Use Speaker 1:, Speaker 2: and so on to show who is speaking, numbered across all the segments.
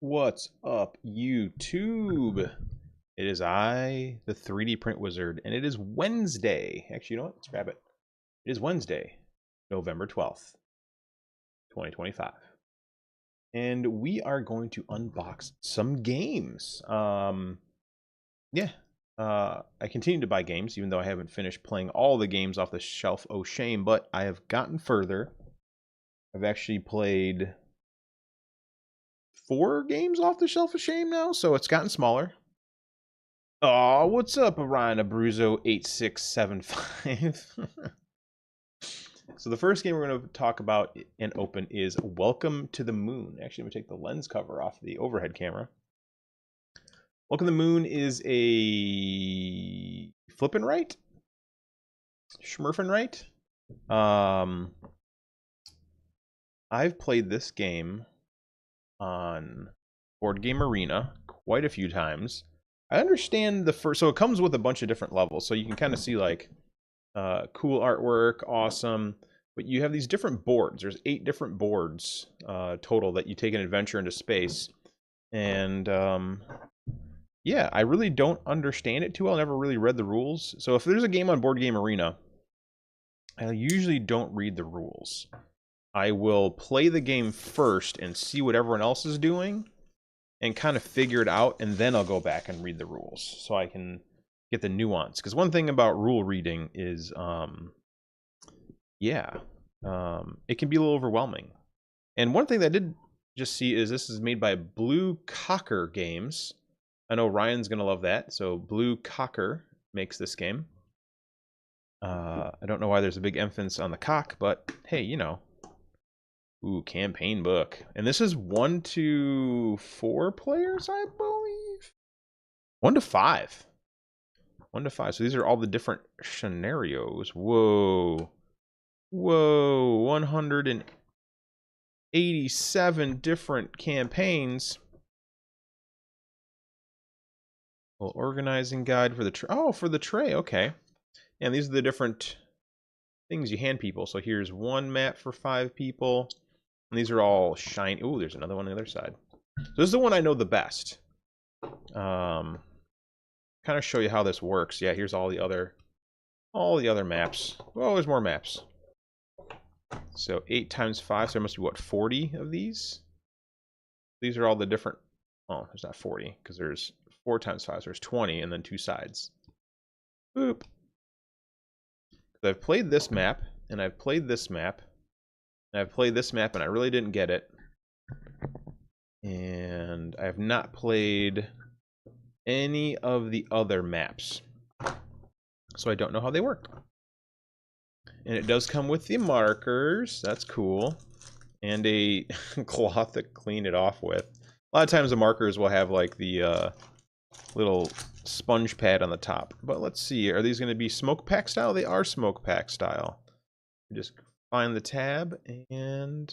Speaker 1: What's up, YouTube? It is I, the 3D Print Wizard, and it is Wednesday. Actually, you know what? Let's grab it. It is Wednesday, November 12th, 2025. And we are going to unbox some games. Yeah. I continue to buy games, even though I haven't finished playing all the games off the shelf. Oh, shame. But I have gotten further. I've actually played 4 games off the shelf of shame now, so it's gotten smaller. Oh, what's up, Orion Abruzzo 8675? So the first game we're going to talk about and open is Welcome to the Moon. Actually, I'm going to take the lens cover off the overhead camera. Welcome to the Moon is a flippin' right? Schmurfin' right? I've played this game on Board Game Arena quite a few times. I understand the first, so it comes with a bunch of different levels, so you can kind of see like cool artwork, awesome, but you have these different boards. There's 8 different boards total that you take an adventure into space, and yeah, I really don't understand it too well. I never really read the rules, so if there's a game on Board Game Arena, I usually don't read the rules. I will play the game first and see what everyone else is doing, and kind of figure it out, and then I'll go back and read the rules so I can get the nuance. Because one thing about rule reading is, it can be a little overwhelming. And one thing that I did just see is this is made by Blue Cocker Games. I know Ryan's going to love that. So Blue Cocker makes this game. I don't know why there's a big emphasis on the cock, but hey, you know. Ooh, campaign book. And this is 1 to 4 players, I believe. 1 to 5. 1 to 5. So these are all the different scenarios. Whoa. Whoa. 187 different campaigns. Well, organizing guide for the tray. Oh, for the tray. Okay. And these are the different things you hand people. So here's one map for 5 people. And these are all shiny. Ooh, there's another one on the other side. So this is the one I know the best. Kind of show you how this works. Yeah, here's all the other maps. Oh, there's more maps. So 8 times 5, so there must be what, 40 of these? These are all the different. Oh, there's not 40 because there's 4 times 5, so there's 20 and then 2 sides. Boop. I've played this map, and I've played this map, and I've played this map, and I really didn't get it. And I have not played any of the other maps, so I don't know how they work. And it does come with the markers. That's cool. And a cloth to clean it off with. A lot of times the markers will have like the little sponge pad on the top. But let's see, are these going to be smoke pack style? They are smoke pack style. Just find the tab and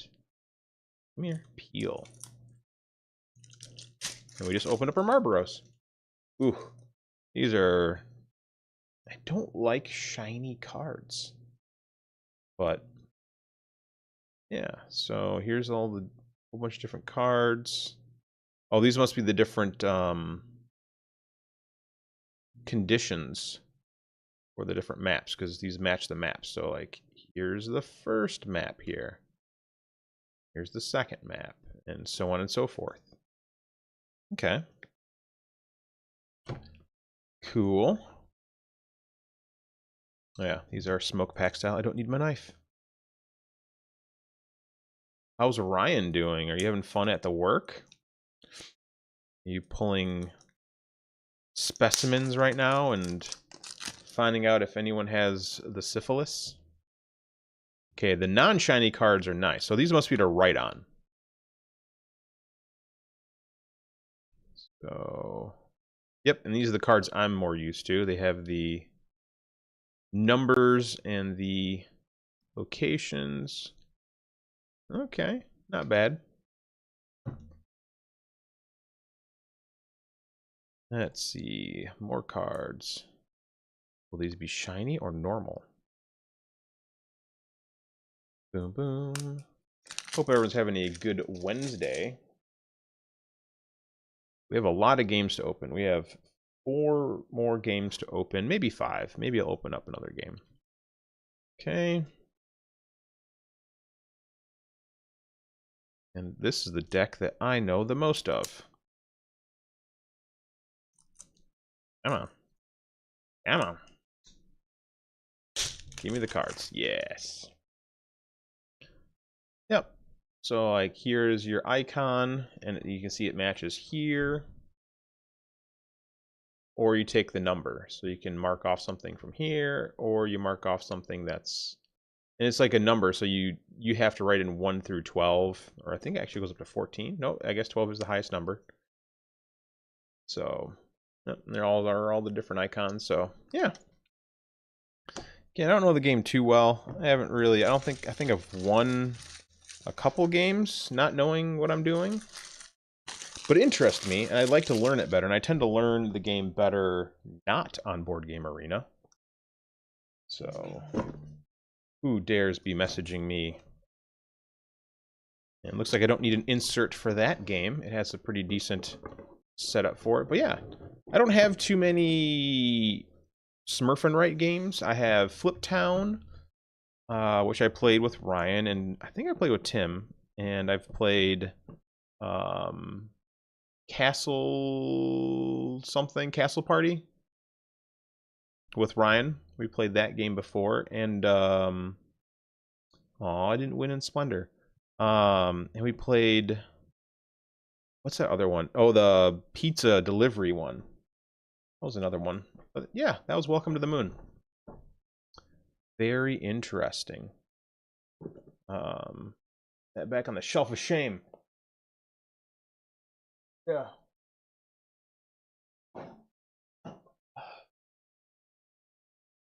Speaker 1: come here, peel. And we just open up our Marlboros. Ooh, these are, I don't like shiny cards. But yeah, so here's all the whole bunch of different cards. Oh, these must be the different conditions for the different maps, because these match the maps. So like here's the first map here. Here's the second map, and so on and so forth. Okay. Cool. Yeah, these are smoke pack style. I don't need my knife. How's Ryan doing? Are you having fun at the work? Are you pulling specimens right now and finding out if anyone has the syphilis? Okay, the non-shiny cards are nice. So these must be to write on. So, yep, and these are the cards I'm more used to. They have the numbers and the locations. Okay, not bad. Let's see, more cards. Will these be shiny or normal? Boom, boom. Hope everyone's having a good Wednesday. We have a lot of games to open. We have 4 more games to open, maybe 5. Maybe I'll open up another game. Okay. And this is the deck that I know the most of. Come on. Come on. Give me the cards. Yes. Yep. So, like, here's your icon, and you can see it matches here. Or you take the number. So you can mark off something from here, or you mark off something that's... And it's like a number, so you have to write in 1 through 12, or I think it actually goes up to 14. No, I guess 12 is the highest number. So, yep, they're all the different icons. So, yeah. Again, I don't know the game too well. I think I've won a couple games not knowing what I'm doing. But it interests me, and I'd like to learn it better, and I tend to learn the game better not on Board Game Arena. So, who dares be messaging me? And it looks like I don't need an insert for that game. It has a pretty decent setup for it. But yeah, I don't have too many Smurf and Write games. I have Flip Town, which I played with Ryan, and I think I played with Tim. And I've played Castle Party with Ryan. We played that game before, and I didn't win in Splendor. And we played, what's that other one? Oh, the pizza delivery one. That was another one. But yeah, that was Welcome to the Moon. Very interesting. That back on the shelf of shame. Yeah.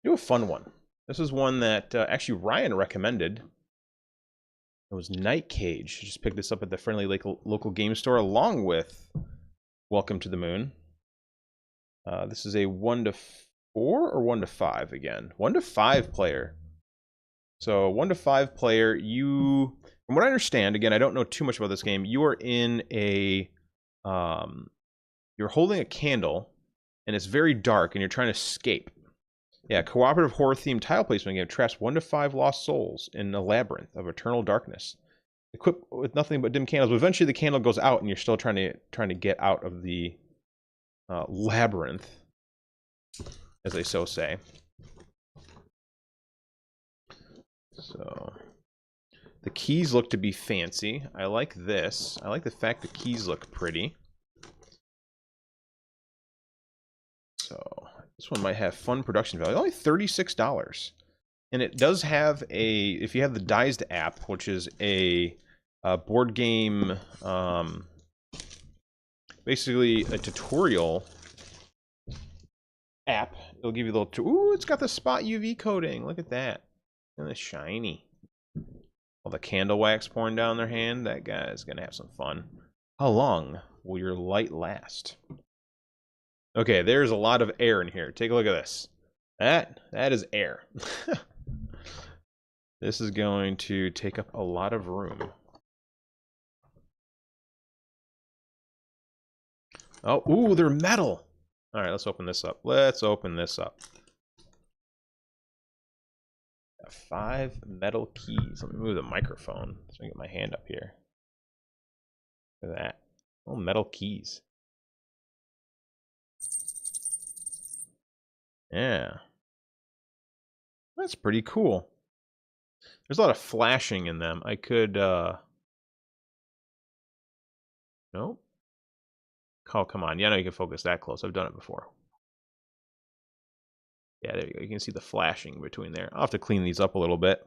Speaker 1: Do a fun one. This is one that actually Ryan recommended. It was Night Cage. Just picked this up at the friendly local game store along with Welcome to the Moon. This is a 1 to 4 or 1 to 5 again? 1 to 5 player. So 1 to 5 player, from what I understand, again, I don't know too much about this game, you are in a, you're holding a candle, and it's very dark, and you're trying to escape. Yeah, cooperative horror-themed tile placement game traps 1 to 5 lost souls in a labyrinth of eternal darkness. Equipped with nothing but dim candles, but eventually the candle goes out, and you're still trying to get out of the labyrinth, as they so say. So, the keys look to be fancy. I like this. I like the fact the keys look pretty. So, this one might have fun production value. Only $36. And it does have if you have the Dized app, which is a board game, basically a tutorial app. It'll give you a little, ooh, it's got the spot UV coating. Look at that. And it's shiny. All the candle wax pouring down their hand. That guy's going to have some fun. How long will your light last? Okay, there's a lot of air in here. Take a look at this. That is air. This is going to take up a lot of room. Oh, ooh, they're metal. All right, let's open this up. Let's open this up. 5 metal keys. Let me move the microphone so I can get my hand up here. Look at that. Oh, metal keys. Yeah. That's pretty cool. There's a lot of flashing in them. I could, nope. Oh, come on. Yeah, I know you can focus that close. I've done it before. Yeah, there you go. You can see the flashing between there. I'll have to clean these up a little bit.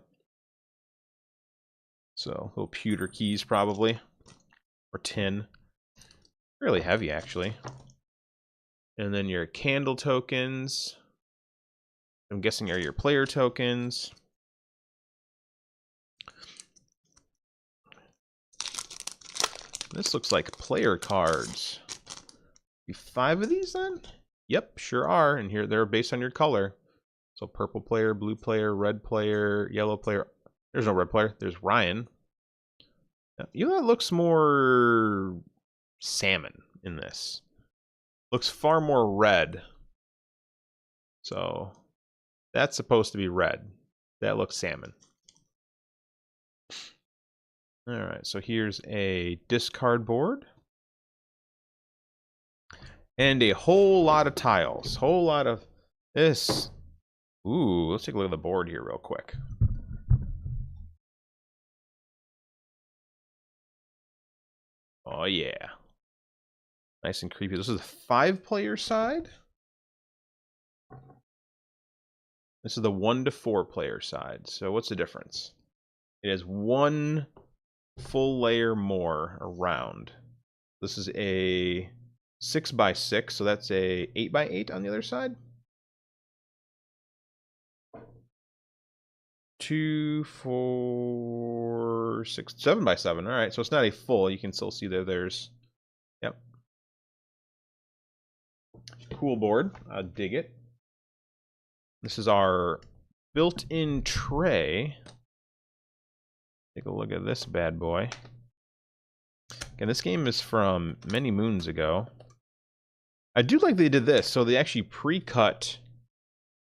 Speaker 1: So, little pewter keys probably. Or tin. Really heavy, actually. And then your candle tokens. I'm guessing are your player tokens. This looks like player cards. 5 of these then? Yep, sure are. And here they're based on your color. So purple player, blue player, red player, yellow player. There's no red player. There's Ryan. You know, that looks more salmon in this. looks far more red. So that's supposed to be red. That looks salmon. All right, so here's a discard board. And a whole lot of tiles. Whole lot of this. Ooh, let's take a look at the board here real quick. Oh, yeah. Nice and creepy. This is the 5-player side. This is the 1 to 4-player side. So what's the difference? It has 1 full layer more around. This is a 6x6, so that's a 8x8 on the other side. 2, 4, 6, 7x7. All right, so it's not a full. You can still see that there's, yep. Cool board. I dig it. This is our built-in tray. Take a look at this bad boy. Again, this game is from many moons ago. I do like they did this. So they actually pre-cut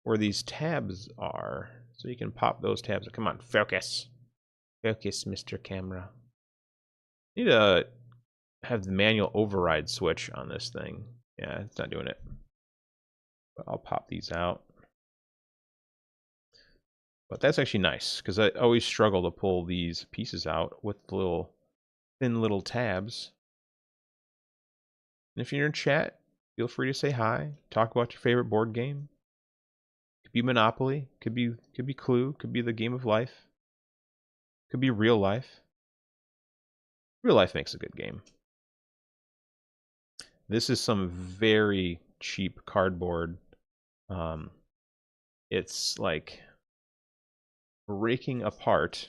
Speaker 1: where these tabs are. So you can pop those tabs. Come on, focus. Focus, Mr. Camera. Need to have the manual override switch on this thing. Yeah, it's not doing it. But I'll pop these out. But that's actually nice, because I always struggle to pull these pieces out with the little thin little tabs. And if you're in chat, feel free to say hi. Talk about your favorite board game. Could be Monopoly, could be Clue, could be the game of life. Could be real life. Real life makes a good game. This is some very cheap cardboard. It's like breaking apart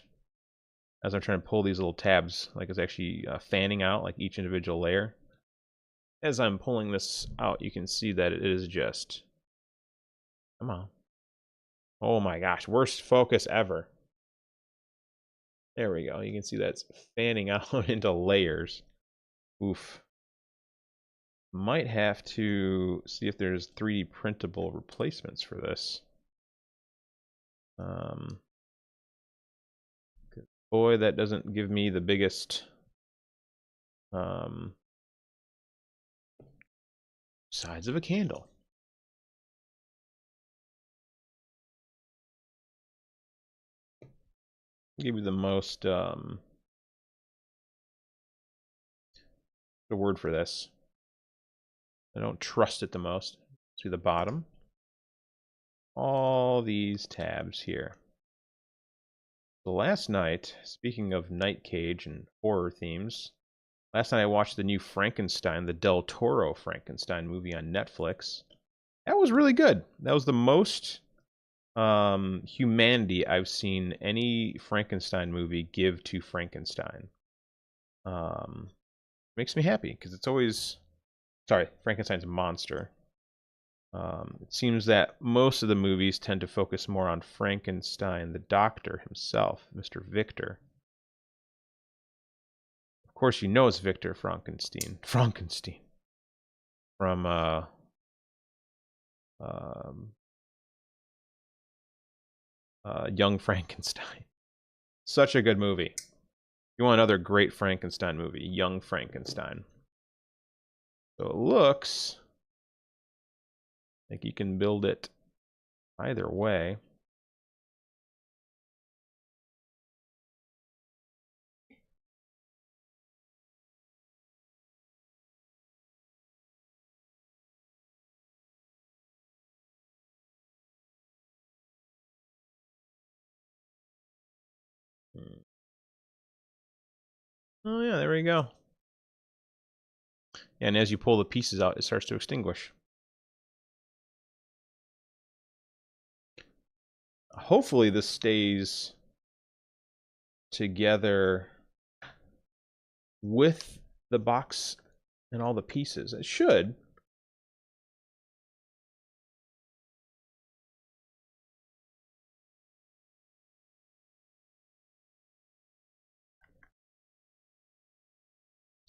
Speaker 1: as I'm trying to pull these little tabs. Like it's actually fanning out like each individual layer. As I'm pulling this out, you can see that it is just, come on. Oh my gosh, worst focus ever. There we go. You can see that's fanning out into layers. Oof. Might have to see if there's 3D printable replacements for this. Boy, that doesn't give me the biggest sides of a candle. Give me the most the word for this. I don't trust it the most. See the bottom. All these tabs here. So last night, speaking of Night Cage and horror themes, last night I watched the new Frankenstein, the Del Toro Frankenstein movie on Netflix. That was really good. That was the most humanity I've seen any Frankenstein movie give to Frankenstein. Makes me happy because it's always, sorry, Frankenstein's monster. It seems that most of the movies tend to focus more on Frankenstein, the doctor himself, Mr. Victor. Of course, you know it's Victor Frankenstein. Frankenstein. From Young Frankenstein. Such a good movie. You want another great Frankenstein movie, Young Frankenstein. So it looks like you can build it either way. Oh yeah, there we go. And as you pull the pieces out, it starts to extinguish. Hopefully this stays together with the box and all the pieces. It should.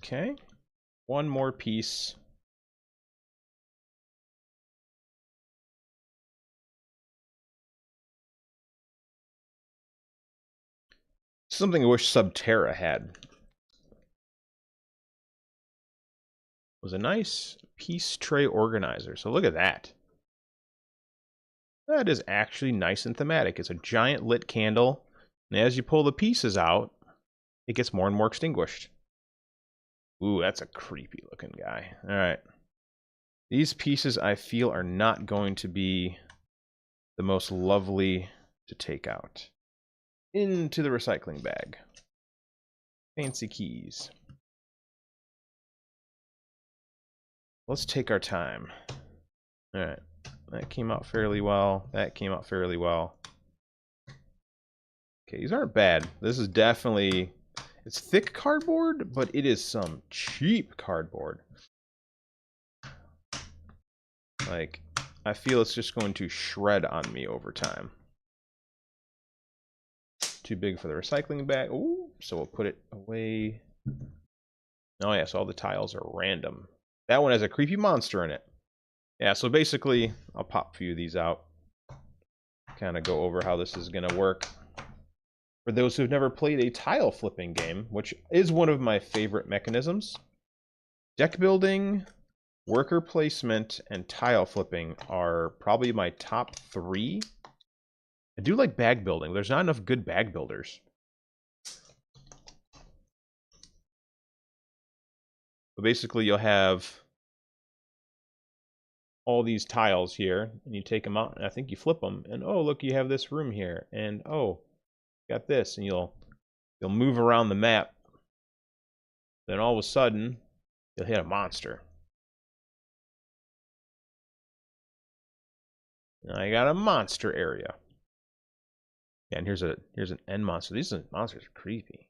Speaker 1: Okay. One more piece Something I wish Subterra had. Was a nice piece tray organizer. So look at that. That is actually nice and thematic. It's a giant lit candle, and as you pull the pieces out, it gets more and more extinguished. Ooh, that's a creepy looking guy. All right. These pieces, I feel, are not going to be the most lovely to take out. Into the recycling bag. Fancy keys. Let's take our time. All right. That came out fairly well. That came out fairly well. Okay, these aren't bad. This is definitely... It's thick cardboard, but it is some cheap cardboard. Like, I feel it's just going to shred on me over time. Too big for the recycling bag. Ooh, so we'll put it away. Oh yeah, so all the tiles are random. That one has a creepy monster in it. Yeah, so basically, I'll pop a few of these out. Kind of go over how this is going to work. For those who've never played a tile flipping game, which is one of my favorite mechanisms, deck building, worker placement, and tile flipping are probably my top 3. I do like bag building. There's not enough good bag builders. But basically, you'll have all these tiles here, and you take them out, and I think you flip them, and oh, look, you have this room here, and oh, got this, and you'll move around the map. Then all of a sudden, you'll hit a monster. Now I got a monster area. Yeah, and here's an end monster. These monsters are creepy.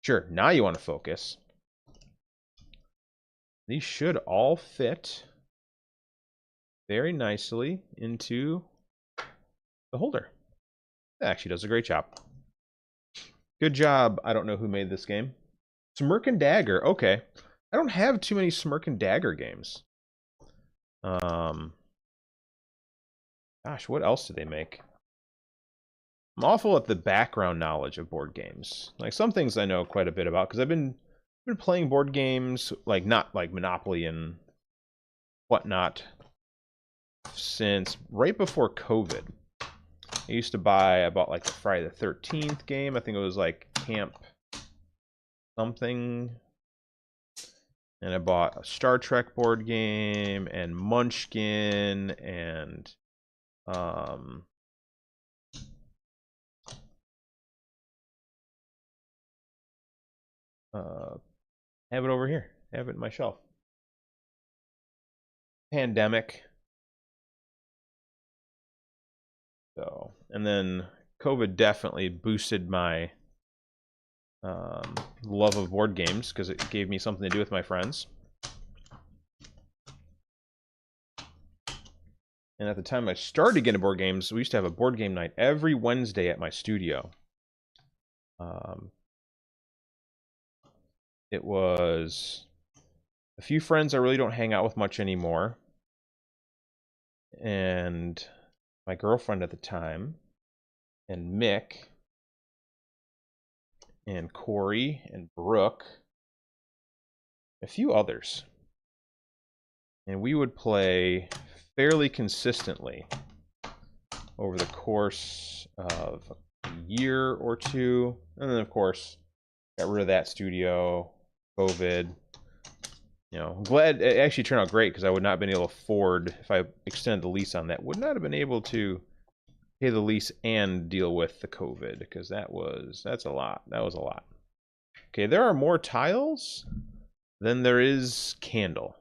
Speaker 1: Sure, now you want to focus. These should all fit very nicely into the holder. That actually does a great job. Good job. I don't know who made this game. Smirk and Dagger. Okay. I don't have too many Smirk and Dagger games. Gosh, what else did they make? I'm awful at the background knowledge of board games. Like, some things I know quite a bit about, because I've been playing board games, like, not like Monopoly and whatnot, since right before COVID. I bought like the Friday the 13th game. I think it was like Camp something. And I bought a Star Trek board game and Munchkin and have it over here. Have it in my shelf. Pandemic. So, and then COVID definitely boosted my love of board games, because it gave me something to do with my friends. And at the time I started getting board games, we used to have a board game night every Wednesday at my studio. It was a few friends I really don't hang out with much anymore, and my girlfriend at the time, and Mick, and Corey, and Brooke, a few others. And we would play fairly consistently over the course of a year or two. And then, of course, got rid of that studio, COVID. You know, I'm glad it actually turned out great, because I would not have been able to afford, if I extended the lease on that, would not have been able to pay the lease and deal with the COVID, because that's a lot. That was a lot. Okay, there are more tiles than there is candle.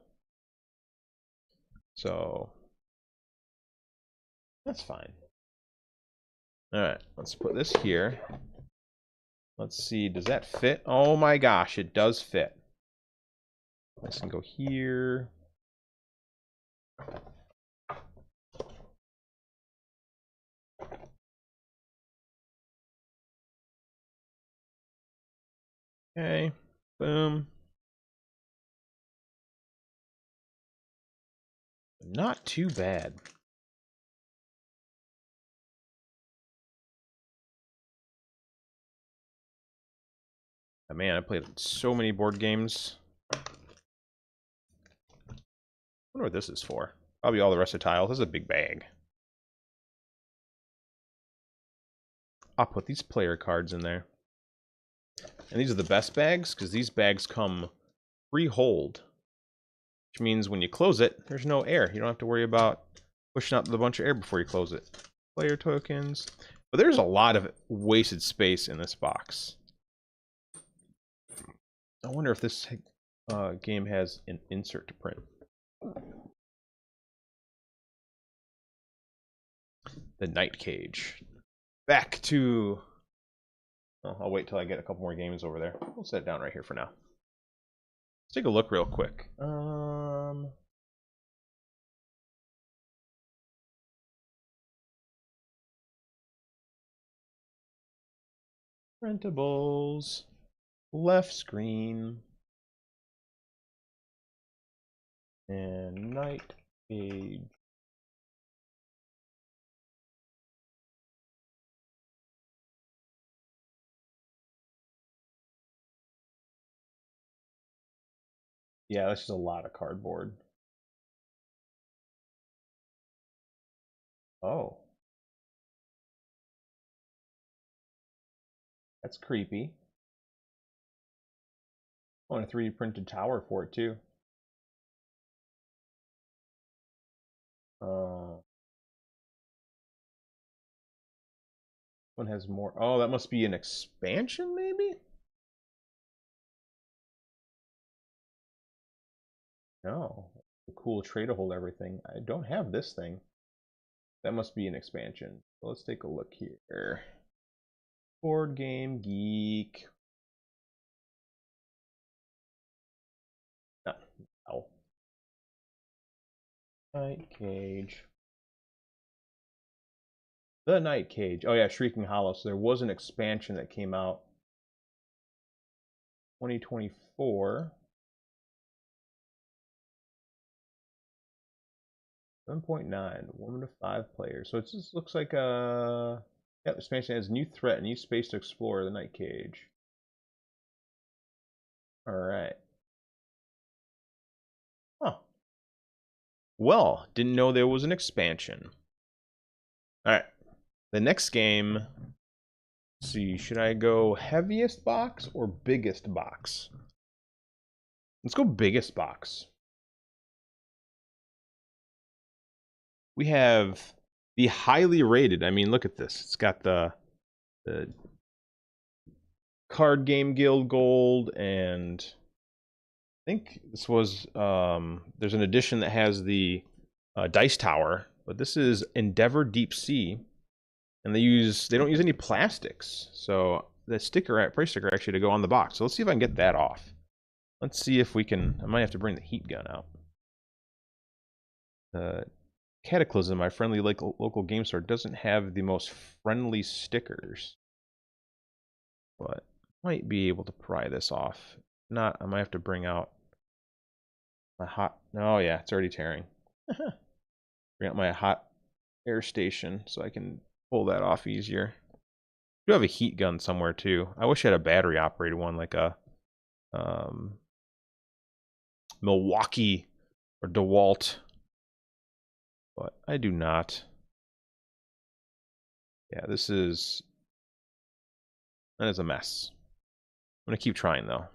Speaker 1: So that's fine. All right, let's put this here. Let's see, does that fit? Oh my gosh, it does fit. This can go here. Okay, boom. Not too bad. Man, I played so many board games. I wonder what this is for. Probably all the rest of the tiles. This is a big bag. I'll put these player cards in there. And these are the best bags, because these bags come pre-hold. Which means when you close it, there's no air. You don't have to worry about pushing out the bunch of air before you close it. Player tokens. But there's a lot of wasted space in this box. I wonder if this game has an insert to print. The Night Cage. Back to... Oh, I'll wait till I get a couple more games over there. We'll set it down right here for now. Let's take a look real quick. Printables. Left screen. And Night Cage. Yeah, that's just a lot of cardboard. Oh. That's creepy. Oh, and a 3D printed tower for it, too. One has more. Oh, that must be an expansion, maybe? No. A cool tray to hold everything. I don't have this thing. That must be an expansion. So let's take a look here. Board Game Geek. Oh. Night Cage. The Night Cage. Oh yeah, Shrieking Hollow. So there was an expansion that came out 2024. 7.9, 1 to 5 players. So it just looks like a... Yeah, the expansion has new threat, new space to explore, the Night Cage. Alright. Huh. Well, didn't know there was an expansion. Alright. The next game... Let's see, should I go heaviest box or biggest box? Let's go biggest box. We have the highly rated. I mean, look at this. It's got the Card Game Guild Gold, and I think this was there's an edition that has the Dice Tower, but this is Endeaver Deep Sea, and they don't use any plastics, so the price sticker actually to go on the box. So let's see if I can get that off. Let's see if we can. I might have to bring the heat gun out. Cataclysm, my friendly local game store, doesn't have the most friendly stickers, but might be able to pry this off. If not, I might have to bring out my hot... Oh yeah, it's already tearing. Bring out my hot air station so I can pull that off easier. I do have a heat gun somewhere too. I wish I had a battery operated one, like a Milwaukee or DeWalt, but I do not. Yeah, that is a mess. I'm gonna keep trying though.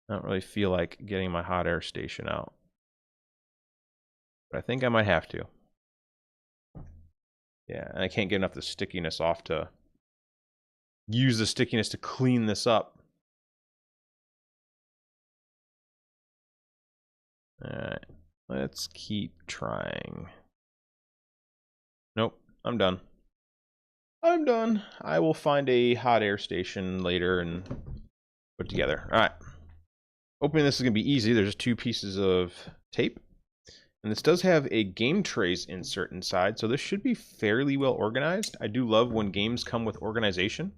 Speaker 1: I don't really feel like getting my hot air station out, but I think I might have to. Yeah, and I can't get enough of the stickiness off to use the stickiness to clean this up. Alright, let's keep trying. Nope, I'm done. I'm done. I will find a hot air station later and put together. Alright. Opening this is going to be easy. There's just 2 pieces of tape. And this does have a game trays insert inside, so this should be fairly well organized. I do love when games come with organization.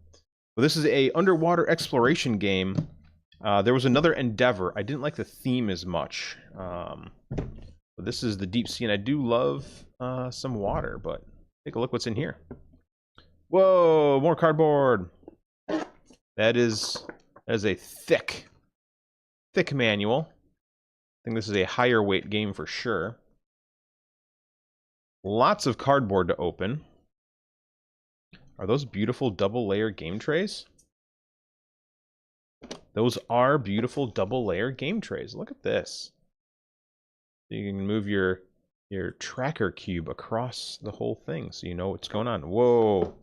Speaker 1: But this is a underwater exploration game. There was another Endeavor. I didn't like the theme as much. But this is the Deep Sea, and I do love some water, but take a look what's in here. Whoa, more cardboard. That is a thick manual. I think this is a higher weight game for sure. Lots of cardboard to open. Are those beautiful double layer game trays? Those are beautiful double layer game trays. Look at this. You can move your tracker cube across the whole thing so you know what's going on. Whoa.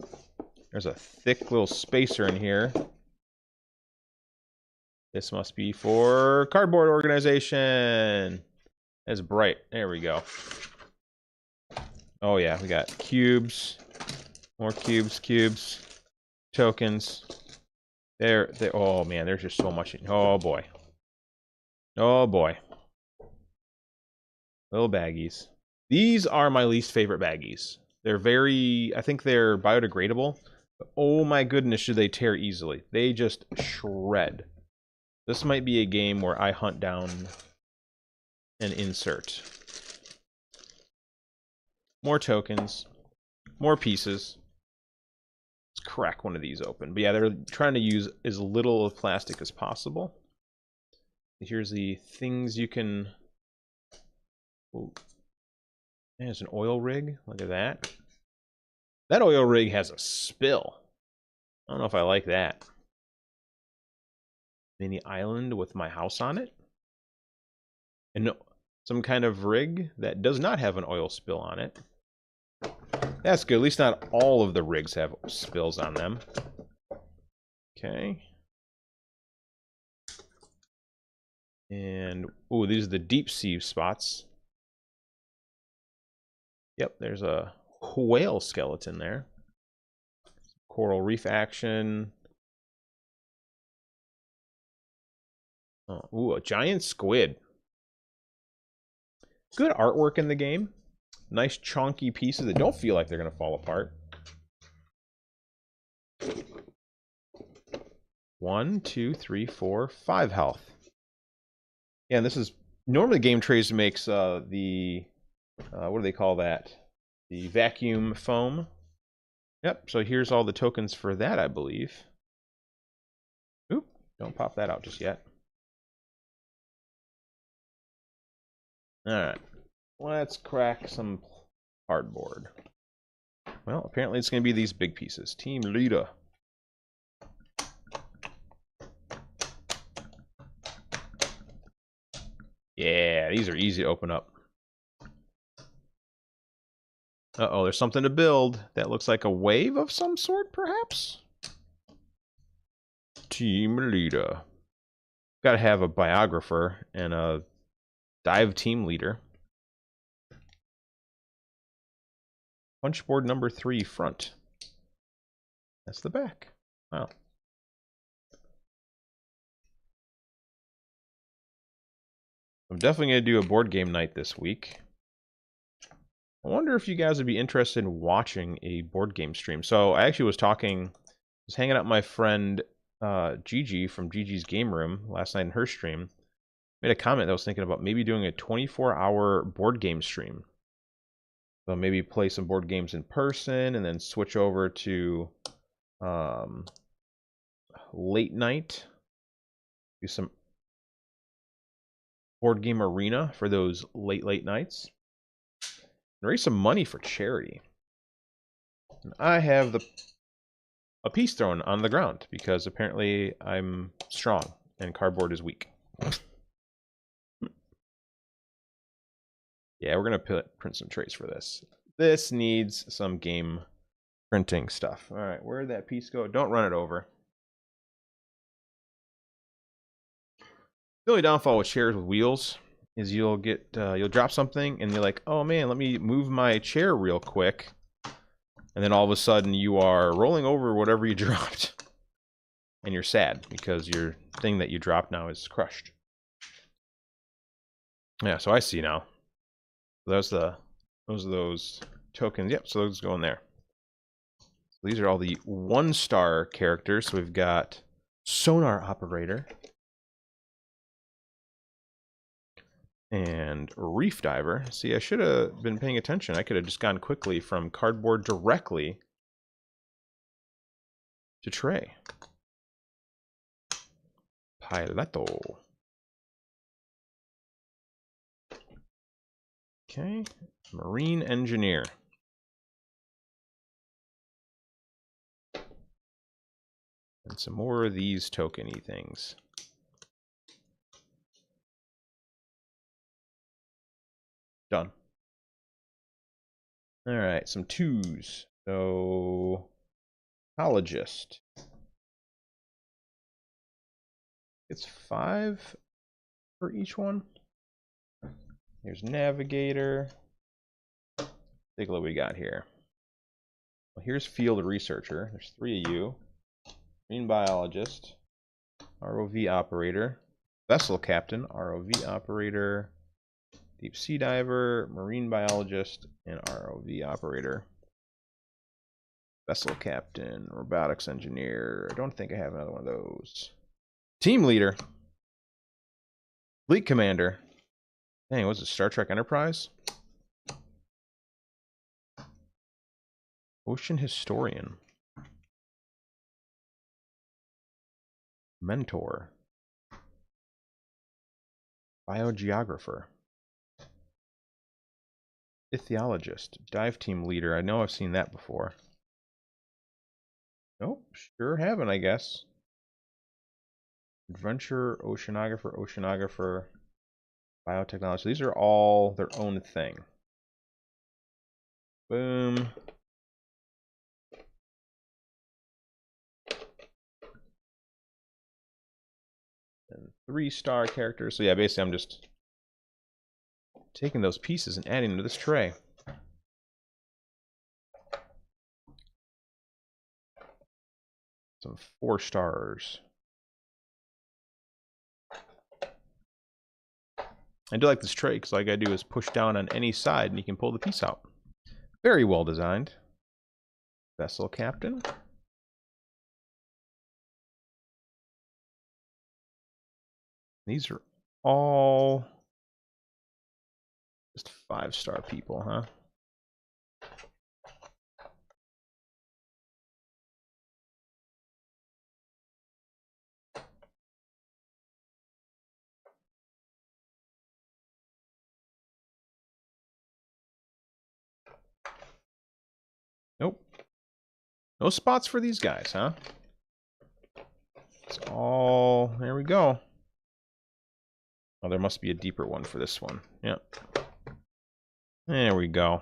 Speaker 1: There's a thick little spacer in here. This must be for cardboard organization. It's bright. There we go. Oh yeah, we got cubes. More cubes. Tokens. There. Oh man, there's just so much. Oh boy. Oh boy. Little baggies. These are my least favorite baggies. They're I think they're biodegradable. But oh my goodness, should they tear easily. They just shred. This might be a game where I hunt down an insert. More tokens. More pieces. Let's crack one of these open. But yeah, they're trying to use as little of plastic as possible. Here's the things you can... Ooh. There's an oil rig. Look at that. That oil rig has a spill. I don't know if I like that. Mini island with my house on it. And some kind of rig that does not have an oil spill on it. That's good. At least not all of the rigs have spills on them. Okay. And, ooh, these are the deep sea spots. Yep, there's a whale skeleton there. Coral reef action. Oh, ooh, a giant squid. Good artwork in the game. Nice chunky pieces that don't feel like they're going to fall apart. 1, 2, 3, 4, 5 health. Yeah, and this is normally game trays makes the what do they call that? The vacuum foam. Yep. So here's all the tokens for that, I believe. Oop! Don't pop that out just yet. All right. Let's crack some cardboard. Well, apparently it's going to be these big pieces. Team leader. Yeah, these are easy to open up. Uh-oh, there's something to build. That looks like a wave of some sort, perhaps? Team leader. Got to have a biographer and a dive team leader. Punchboard number 3, front. That's the back. Wow. I'm definitely going to do a board game night this week. I wonder if you guys would be interested in watching a board game stream. So I actually was hanging out with my friend Gigi from Gigi's Game Room last night in her stream. Made a comment that I was thinking about maybe doing a 24-hour board game stream. So maybe play some board games in person and then switch over to late night. Do some board game arena for those late nights. And raise some money for charity. And I have a piece thrown on the ground because apparently I'm strong and cardboard is weak. Yeah, we're gonna print some trays for this. This needs some game printing stuff. All right, where'd that piece go? Don't run it over. The only downfall with chairs with wheels is you'll drop something and you're like, oh man, let me move my chair real quick. And then all of a sudden you are rolling over whatever you dropped. And you're sad because your thing that you dropped now is crushed. Yeah, so I see now. Those are those tokens. Yep, so those go in there. So these are all the 1-star characters. So we've got sonar operator. And reef diver. See, I should have been paying attention. I could have just gone quickly from cardboard directly to tray. Piloto. Okay, marine engineer. And some more of these tokeny things. Done. All right, some 2s. So, ecologist. It's 5 for each one. Here's navigator. Take a look what we got here. Well, here's field researcher. There's 3 of you. Marine biologist. ROV operator. Vessel captain. ROV operator. Deep sea diver, marine biologist, and ROV operator. Vessel captain, robotics engineer. I don't think I have another one of those. Team leader. Fleet commander. Dang, was it Star Trek Enterprise? Ocean historian. Mentor. Biogeographer. Ichthyologist. Dive team leader. I know I've seen that before. Nope, sure haven't, I guess. Adventure, oceanographer, biotechnology. These are all their own thing. Boom. And 3-star characters. So yeah, basically I'm just taking those pieces and adding them to this tray. Some 4 stars. I do like this tray because all I gotta do is push down on any side and you can pull the piece out. Very well designed. Vessel captain. These are all just 5-star people, huh? Nope. No spots for these guys, huh? It's all... There we go. Oh, there must be a deeper one for this one. Yep. There we go.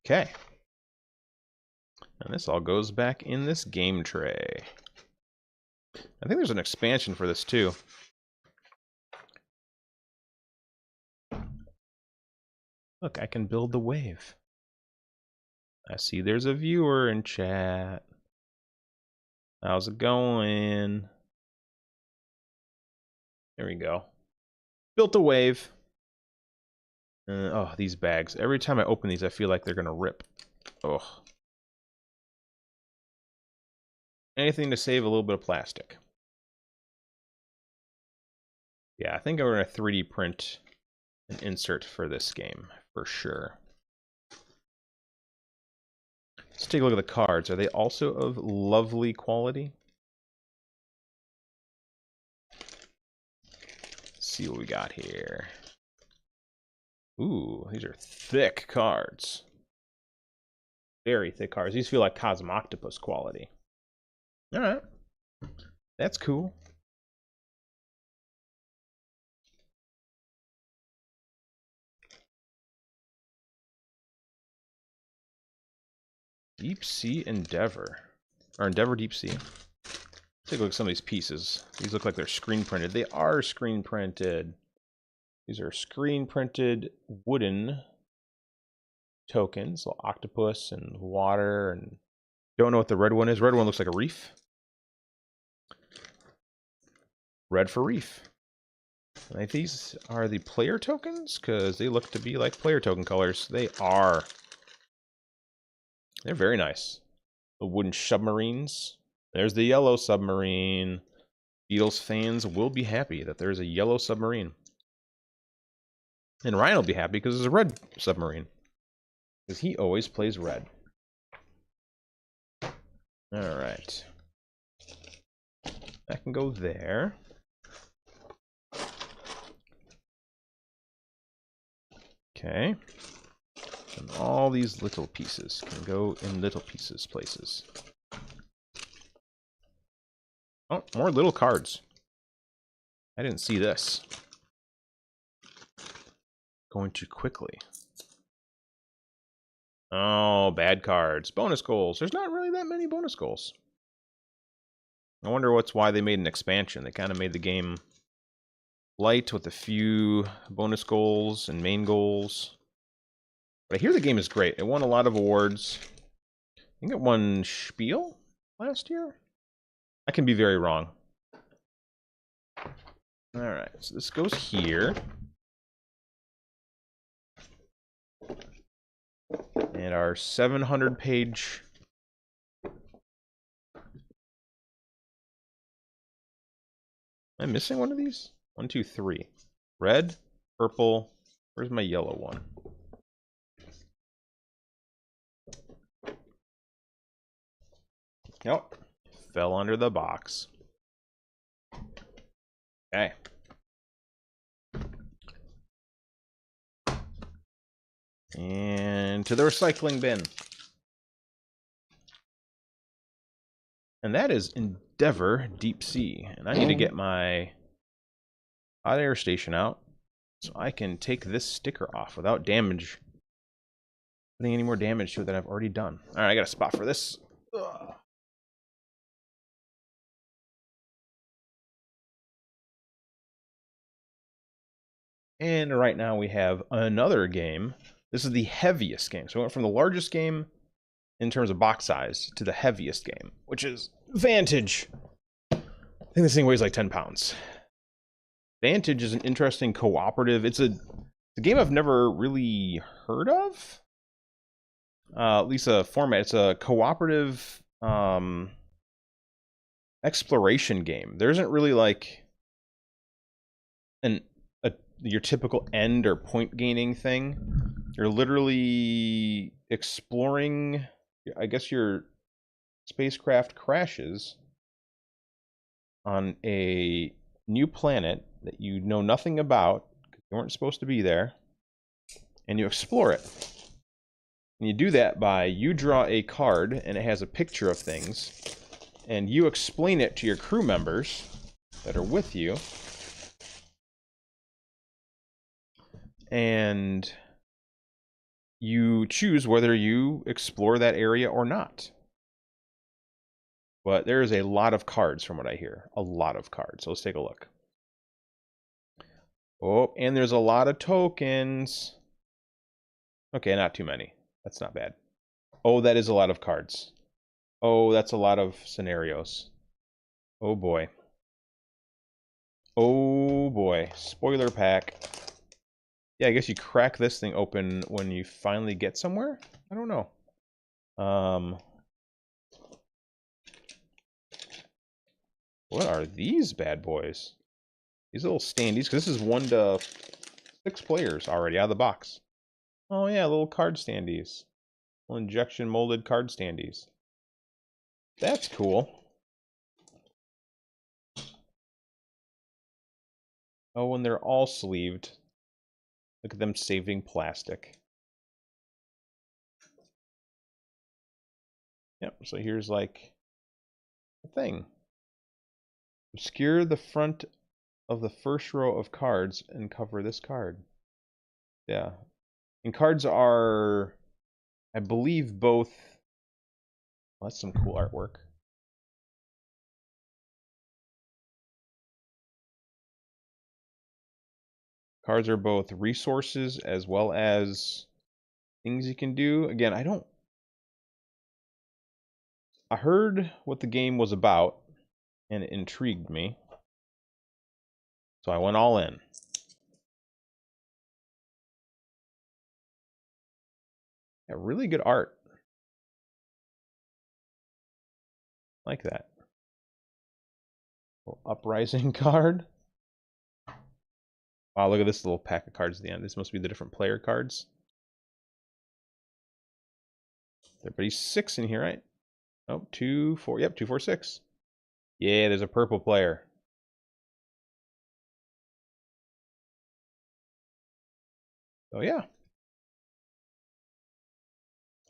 Speaker 1: Okay. And this all goes back in this game tray. I think there's an expansion for this too. Look, I can build the wave. I see there's a viewer in chat. How's it going? There we go. Built a wave. Oh, these bags. Every time I open these, I feel like they're going to rip. Ugh. Anything to save a little bit of plastic. Yeah, I think I'm going to 3D print an insert for this game, for sure. Let's take a look at the cards. Are they also of lovely quality? Let's see what we got here. Ooh, these are thick cards. Very thick cards. These feel like Cosmoctopus quality. Alright. That's cool. Deep Sea Endeavor. Or Endeavor Deep Sea. Take a look at some of these pieces. These look like they're screen printed. They are screen printed. These are screen printed wooden tokens. So octopus and water and don't know what the red one is. Red one looks like a reef. Red for reef. I think these are the player tokens because they look to be like player token colors. They are. They're very nice. The wooden submarines. There's the yellow submarine. Beatles fans will be happy that there's a yellow submarine. And Ryan will be happy because there's a red submarine. Because he always plays red. All right. That can go there. Okay. And all these little pieces can go in little pieces places. Oh, more little cards. I didn't see this. Going too quickly. Oh, bad cards. Bonus goals. There's not really that many bonus goals. I wonder why they made an expansion. They kind of made the game light with a few bonus goals and main goals. But I hear the game is great. It won a lot of awards. I think it won Spiel last year? I can be very wrong. Alright, so this goes here. And our 700-page... Am I missing one of these? 1, 2, 3. Red, purple. Where's my yellow one? Yep. Fell under the box. Okay. And to the recycling bin. And that is Endeaver Deep Sea. And I need to get my hot air station out so I can take this sticker off without damage. Putting any more damage to it than I've already done. Alright, I got a spot for this. Ugh. And right now we have another game. This is the heaviest game. So we went from the largest game in terms of box size to the heaviest game, which is Vantage. I think this thing weighs like 10 pounds. Vantage is an interesting cooperative. It's a game I've never really heard of. At least a format. It's a cooperative exploration game. There isn't really like your typical end or point gaining thing. You're literally exploring. I guess your spacecraft crashes on a new planet that you know nothing about. You weren't supposed to be there. And you explore it. And you do that by, you draw a card and it has a picture of things. And you explain it to your crew members that are with you. And you choose whether you explore that area or not. But there is a lot of cards from what I hear. A lot of cards. So let's take a look. Oh, and there's a lot of tokens. Okay, not too many. That's not bad. Oh, that is a lot of cards. Oh, that's a lot of scenarios. Oh boy. Oh boy. Spoiler pack. Yeah, I guess you crack this thing open when you finally get somewhere? I don't know. What are these bad boys? These little standees, because this is 1 to 6 players already out of the box. Oh yeah, little card standees. Little injection molded card standees. That's cool. Oh, and they're all sleeved. Look at them saving plastic. Yep, so here's like a thing. Obscure the front of the first row of cards and cover this card. Yeah. And cards are, I believe, both... Well, that's some cool artwork. Cards are both resources as well as things you can do. Again, I heard what the game was about, and it intrigued me. So I went all in. Yeah, really good art. Like that. Little uprising card. Wow, look at this little pack of cards at the end. This must be the different player cards. Everybody's 6 in here, right? Oh, 2, 4. Yep, 2, 4, 6. Yeah, there's a purple player. Oh, yeah.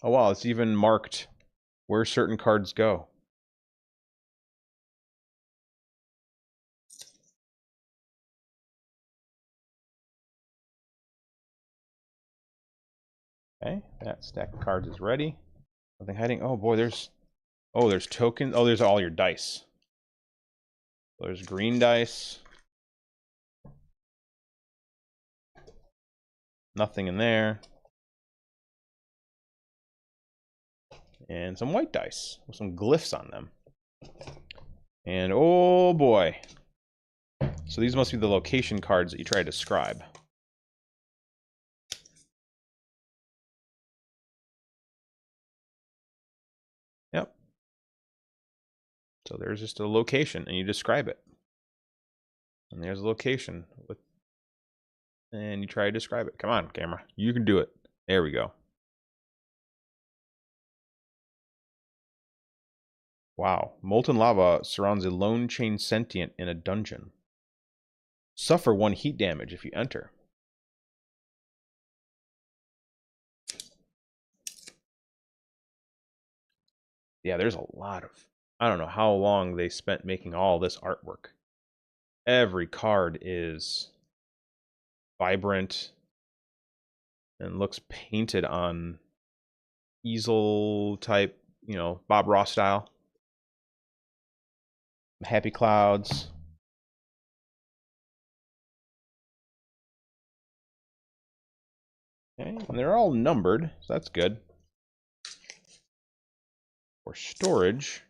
Speaker 1: Oh, wow. It's even marked where certain cards go. Okay, that stack of cards is ready. Nothing hiding. Oh, boy, there's tokens. Oh, there's all your dice. There's green dice. Nothing in there. And some white dice with some glyphs on them. And oh boy. So these must be the location cards that you try to describe. Yep. So there's just a location and you describe it. And there's a location and you try to describe it. Come on, camera. You can do it. There we go. Wow. Molten lava surrounds a lone chain sentient in a dungeon. Suffer 1 heat damage if you enter. Yeah, there's a lot of... I don't know how long they spent making all this artwork. Every card is vibrant and looks painted on easel type, you know, Bob Ross style. Happy clouds. Okay, and they're all numbered, so that's good. For storage,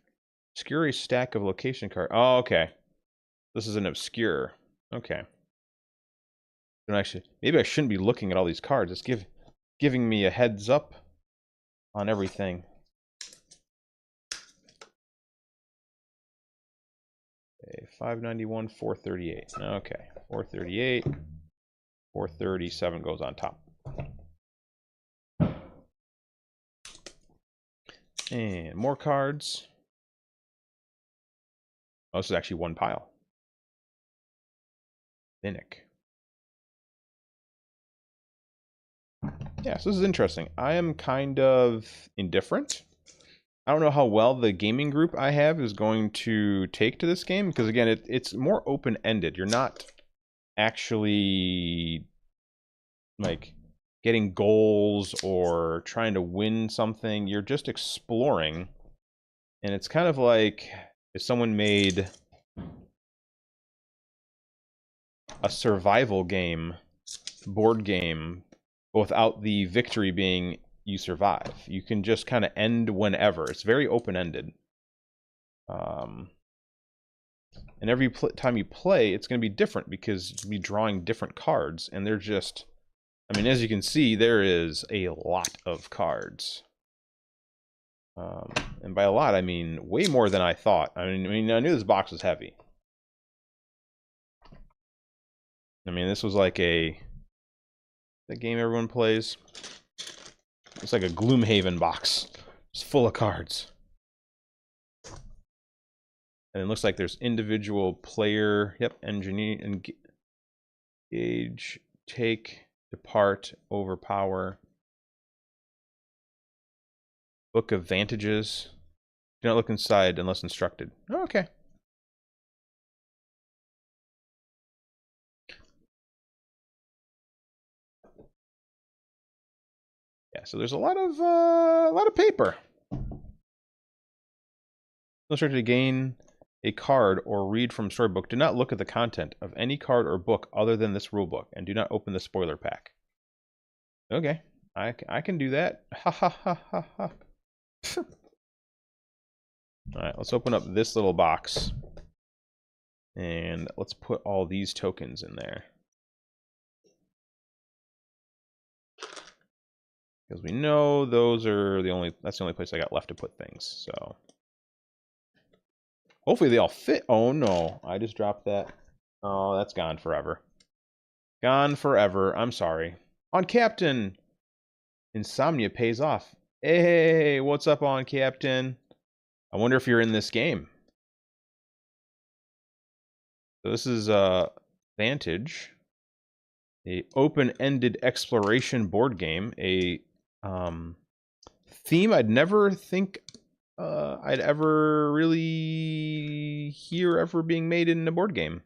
Speaker 1: obscure a stack of location card. Oh, okay. This is an obscure. Okay. And actually, maybe I shouldn't be looking at all these cards. It's giving me a heads up on everything. Okay, 591, 438. Okay, 438, 437 goes on top. And more cards. Oh, this is actually one pile. Finnick. Yeah, so this is interesting. I am kind of indifferent. I don't know how well the gaming group I have is going to take to this game, because again, it's more open-ended. You're not actually like getting goals or trying to win something. You're just exploring. And it's kind of like if someone made a survival game, board game, without the victory being you survive. You can just kind of end whenever. It's very open-ended. And every time you play, it's going to be different because you'll be drawing different cards. And they're just... I mean, as you can see, there is a lot of cards. And by a lot, I mean way more than I thought. I mean, I knew this box was heavy. I mean, this was like the game everyone plays. It's like a Gloomhaven box. It's full of cards. And it looks like there's individual player, yep, engineer, engage, take, depart, overpower. Book of Vantages. Do not look inside unless instructed. Oh, okay. Yeah, so there's a lot of paper. Illustrated to gain a card or read from storybook. Do not look at the content of any card or book other than this rulebook, and do not open the spoiler pack. Okay, I can do that. Ha ha ha ha ha. All right, let's open up this little box, and let's put all these tokens in there. Because we know those are that's the only place I got left to put things, so. Hopefully they all fit. Oh no, I just dropped that. Oh, that's gone forever. Gone forever, I'm sorry. On Captain! Insomnia pays off. Hey, what's up on Captain? I wonder if you're in this game. So this is Vantage, a open-ended exploration board game, a theme I'd never think I'd ever really hear ever being made in a board game.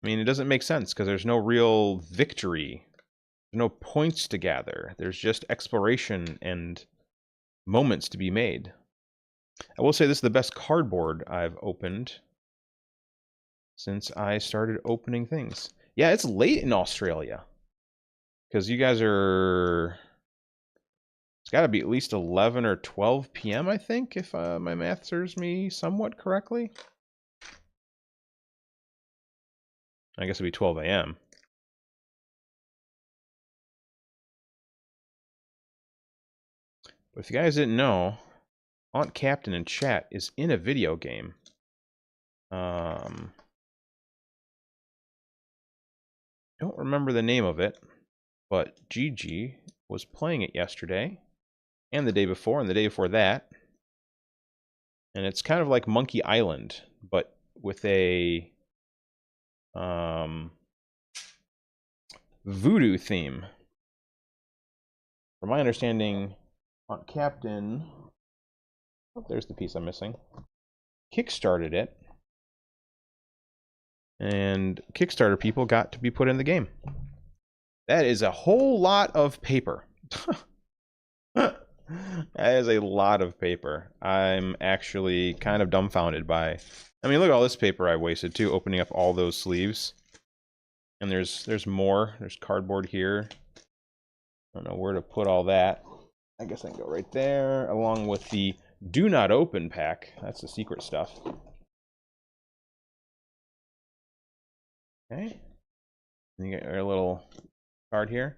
Speaker 1: I mean, it doesn't make sense because there's no real victory. There's no points to gather. There's just exploration and moments to be made. I will say this is the best cardboard I've opened since I started opening things. Yeah, it's late in Australia. Because you guys are... It's got to be at least 11 or 12 p.m., I think, if my math serves me somewhat correctly. I guess it'd be 12 a.m. But if you guys didn't know, Aunt Captain in chat is in a video game. Don't remember the name of it, but Gigi was playing it yesterday, and the day before, and the day before that. And it's kind of like Monkey Island, but with a voodoo theme. From my understanding, Aunt Captain, oh, there's the piece I'm missing, kickstarted it, and Kickstarter people got to be put in the game. That is a whole lot of paper. That is a lot of paper. I'm actually kind of dumbfounded by... I mean, look at all this paper I wasted, too, opening up all those sleeves. And there's more. There's cardboard here. I don't know where to put all that. I guess I can go right there, along with the Do Not Open pack. That's the secret stuff. Okay. And you got your little card here.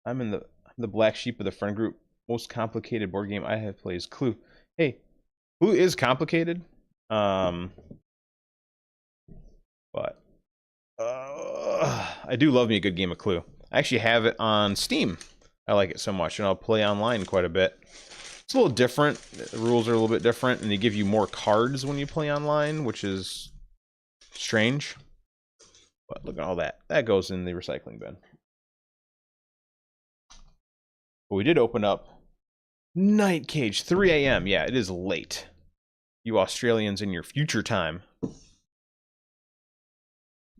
Speaker 1: I'm in the black sheep of the friend group. Most complicated board game I have played is Clue. Hey, Clue is complicated. But I do love me a good game of Clue. I actually have it on Steam. I like it so much, and I'll play online quite a bit. It's a little different. The rules are a little bit different, and they give you more cards when you play online, which is strange. But look at all that. That goes in the recycling bin. But we did open up Night Cage, 3 a.m. Yeah, it is late. You Australians in your future time.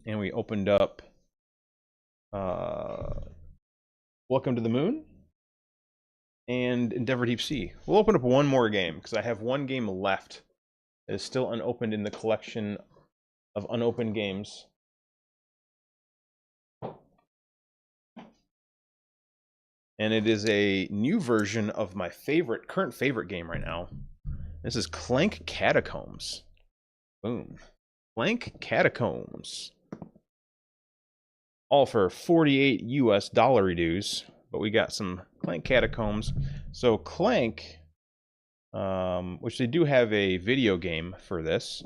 Speaker 1: And we opened up Welcome to the Moon and Endeaver Deep Sea. We'll open up one more game because I have one game left that is still unopened in the collection of unopened games. And it is a new version of my current favorite game right now. This is Clank Catacombs. Boom. Clank Catacombs. All for 48 US dollar dues, but we got some Clank Catacombs. So Clank, which they do have a video game for this.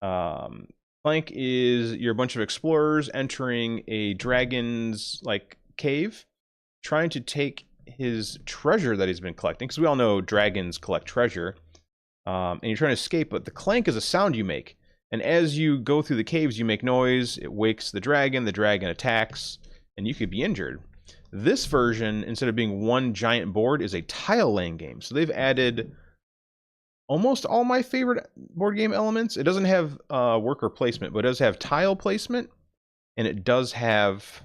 Speaker 1: Clank is you're a bunch of explorers entering a dragon's like cave, trying to take his treasure that he's been collecting, because we all know dragons collect treasure, and you're trying to escape, but the clank is a sound you make. And as you go through the caves, you make noise, it wakes the dragon attacks, and you could be injured. This version, instead of being one giant board, is a tile-laying game. So they've added almost all my favorite board game elements. It doesn't have worker placement, but it does have tile placement, and it does have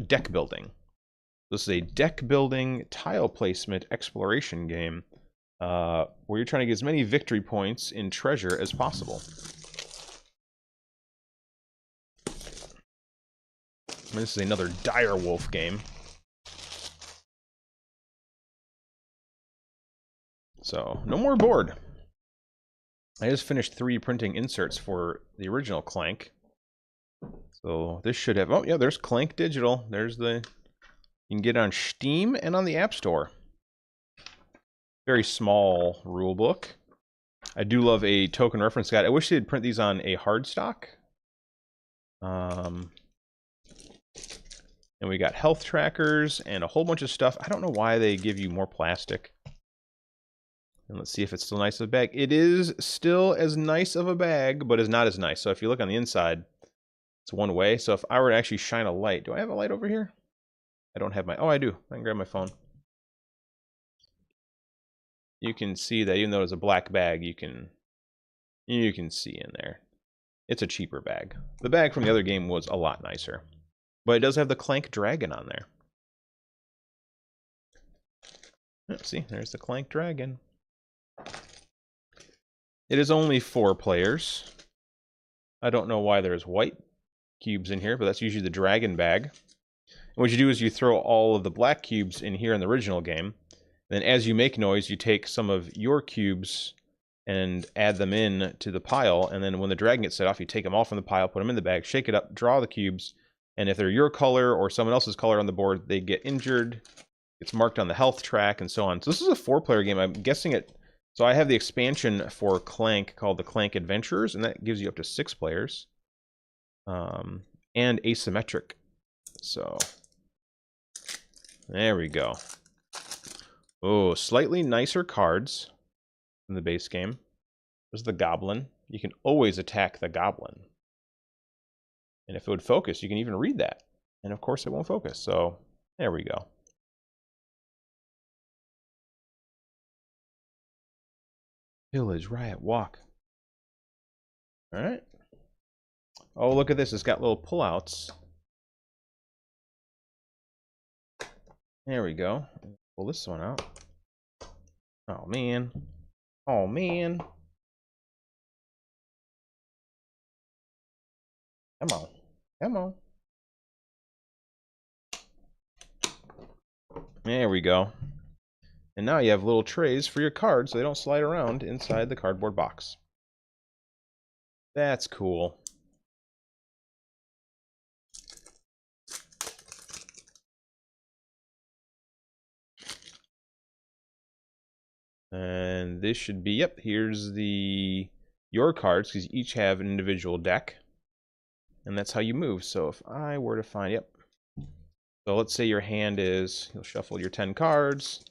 Speaker 1: deck building. This is a deck building, tile placement exploration game where you're trying to get as many victory points in treasure as possible. This is another Dire Wolf game. So, no more board. I just finished 3D printing inserts for the original Clank. So this should have... Oh, yeah, there's Clank Digital. There's the... You can get it on Steam and on the App Store. Very small rule book. I do love a token reference guide. I wish they'd print these on a hard stock. And we got health trackers and a whole bunch of stuff. I don't know why they give you more plastic. And let's see if it's still nice of a bag. It is still as nice of a bag, but is not as nice. So if you look on the inside, it's one way. So if I were to actually shine a light, do I have a light over here? I don't have my, oh, I do. I can grab my phone. You can see that even though it's a black bag, you can see in there. It's a cheaper bag. The bag from the other game was a lot nicer. But it does have the Clank Dragon on there. Oh, see, there's the Clank Dragon. It is only 4 players. I don't know why there's white cubes in here, but that's usually the dragon bag. And what you do is you throw all of the black cubes in here in the original game. Then as you make noise, you take some of your cubes and add them in to the pile. And then when the dragon gets set off, you take them all from the pile, put them in the bag, shake it up, draw the cubes. And if they're your color or someone else's color on the board, they get injured. It's marked on the health track and so on. So this is a 4-player game. I'm guessing it. So I have the expansion for Clank called the Clank Adventures, and that gives you up to 6 players. And asymmetric. So there we go. Oh, slightly nicer cards than the base game. There's the goblin. You can always attack the goblin. And if it would focus, you can even read that. And of course it won't focus. So there we go. Village Riot Walk. All right. Oh, look at this. It's got little pullouts. There we go. Pull this one out. Oh, man. Oh, man. Come on. Come on. There we go. And now you have little trays for your cards so they don't slide around inside the cardboard box. That's cool. And this should be, yep, here's your cards, because you each have an individual deck. And that's how you move. So if I were to find, yep. So let's say your hand is, you'll shuffle your 10 cards.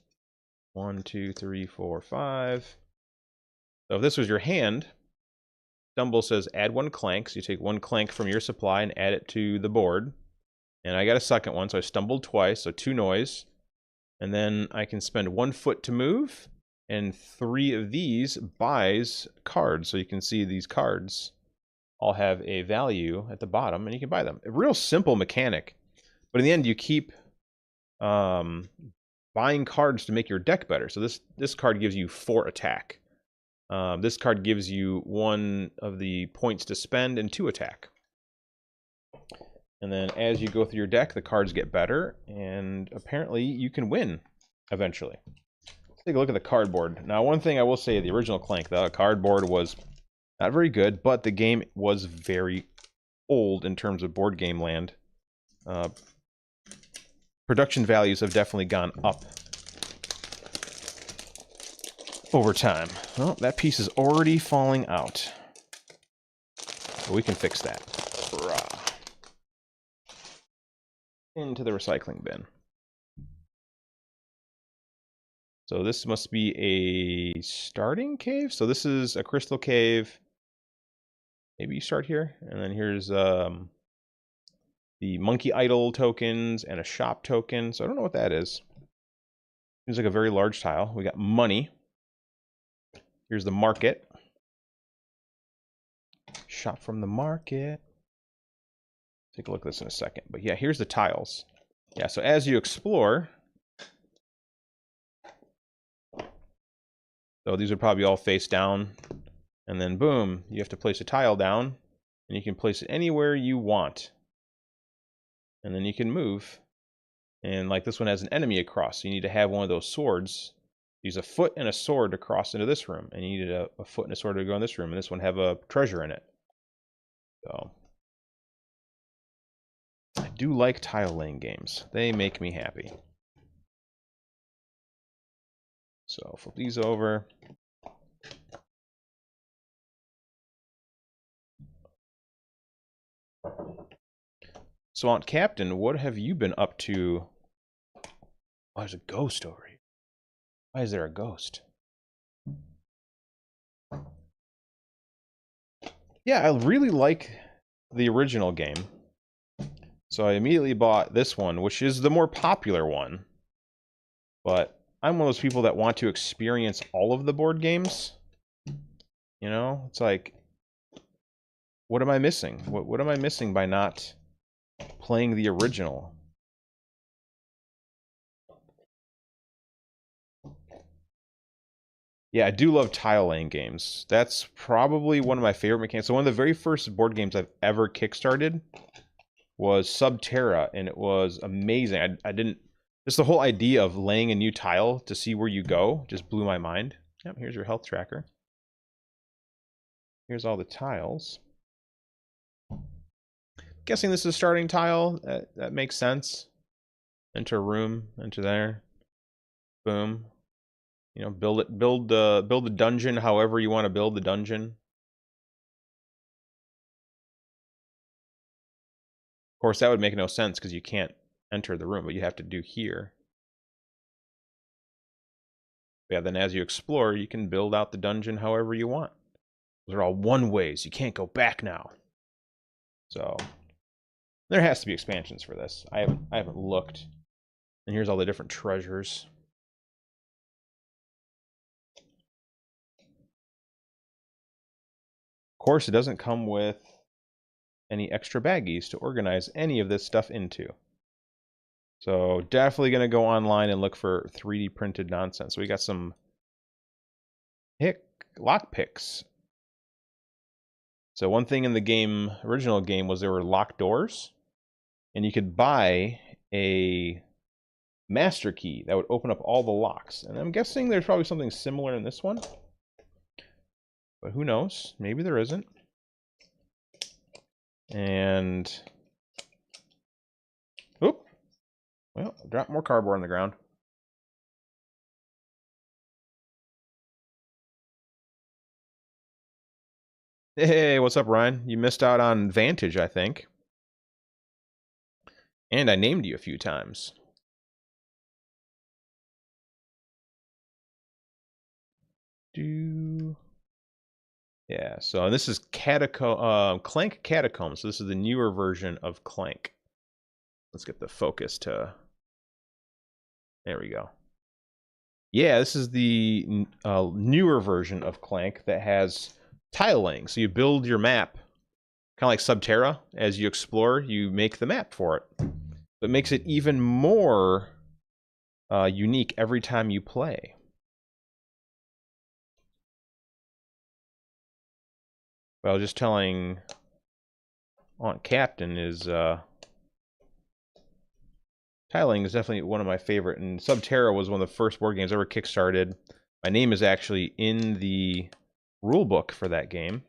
Speaker 1: 1, 2, 3, 4, 5. So if this was your hand, Stumble says add 1 clank. So you take 1 clank from your supply and add it to the board. And I got a second one, so I stumbled twice, so 2 noise. And then I can spend 1 foot to move. And 3 of these buys cards. So you can see these cards all have a value at the bottom, and you can buy them. A real simple mechanic. But in the end, you keep buying cards to make your deck better. So this card gives you 4 attack. This card gives you 1 of the points to spend and 2 attack. And then as you go through your deck, the cards get better, and apparently you can win eventually. Let's take a look at the cardboard. Now, one thing I will say, the original Clank, the cardboard was not very good, but the game was very old in terms of board game land. Production values have definitely gone up over time. Well, that piece is already falling out. But we can fix that. Hurrah. Into the recycling bin. So this must be a starting cave. So this is a crystal cave. Maybe you start here, and then here's the monkey idol tokens and a shop token. So I don't know what that is. Seems like a very large tile. We got money. Here's the market. Shop from the market. Take a look at this in a second. But yeah, here's the tiles. Yeah, so as you explore, so these would probably all face down. And then boom, you have to place a tile down. And you can place it anywhere you want. And then you can move. And like this one has an enemy across. So you need to have one of those swords. Use a foot and a sword to cross into this room. And you need a foot and a sword to go in this room. And this one have a treasure in it. So I do like tile laying games. They make me happy. So flip these over. So Aunt Captain, what have you been up to? Oh, there's a ghost over here. Why is there a ghost? Yeah, I really like the original game. So I immediately bought this one, which is the more popular one. But I'm one of those people that want to experience all of the board games. You know, it's like, what am I missing? What am I missing by not playing the original? Yeah, I do love tile laying games. That's probably one of my favorite mechanics. So one of the very first board games I've ever kickstarted was Subterra, and it was amazing. I didn't... Just the whole idea of laying a new tile to see where you go just blew my mind. Yep, here's your health tracker. Here's all the tiles. Guessing this is starting tile. That makes sense. Enter room, enter there. Boom. You know, build the dungeon however you want to build the dungeon. Of course, that would make no sense because you can't enter the room, but you have to do here. Yeah, then as you explore, you can build out the dungeon however you want. Those are all one ways. You can't go back now. So there has to be expansions for this. I haven't looked. And here's all the different treasures. Of course, it doesn't come with any extra baggies to organize any of this stuff into. So definitely going to go online and look for 3D printed nonsense. So we got some lock picks. So one thing in the game, original game, was there were locked doors, and you could buy a master key that would open up all the locks. And I'm guessing there's probably something similar in this one, but who knows? Maybe there isn't. And oop, well, drop more cardboard on the ground. Hey, what's up, Ryan? You missed out on Vantage, I think. And I named you a few times. Yeah, so this is Clank Catacombs. So this is the newer version of Clank. Let's get the focus to... There we go. Yeah, this is the newer version of Clank that has tiling. So you build your map, kind of like Subterra. As you explore, you make the map for it. It makes it even more unique every time you play. But I was just telling Aunt Captain is tiling is definitely one of my favorite, and Subterra was one of the first board games I ever kickstarted. My name is actually in the rule book for that game.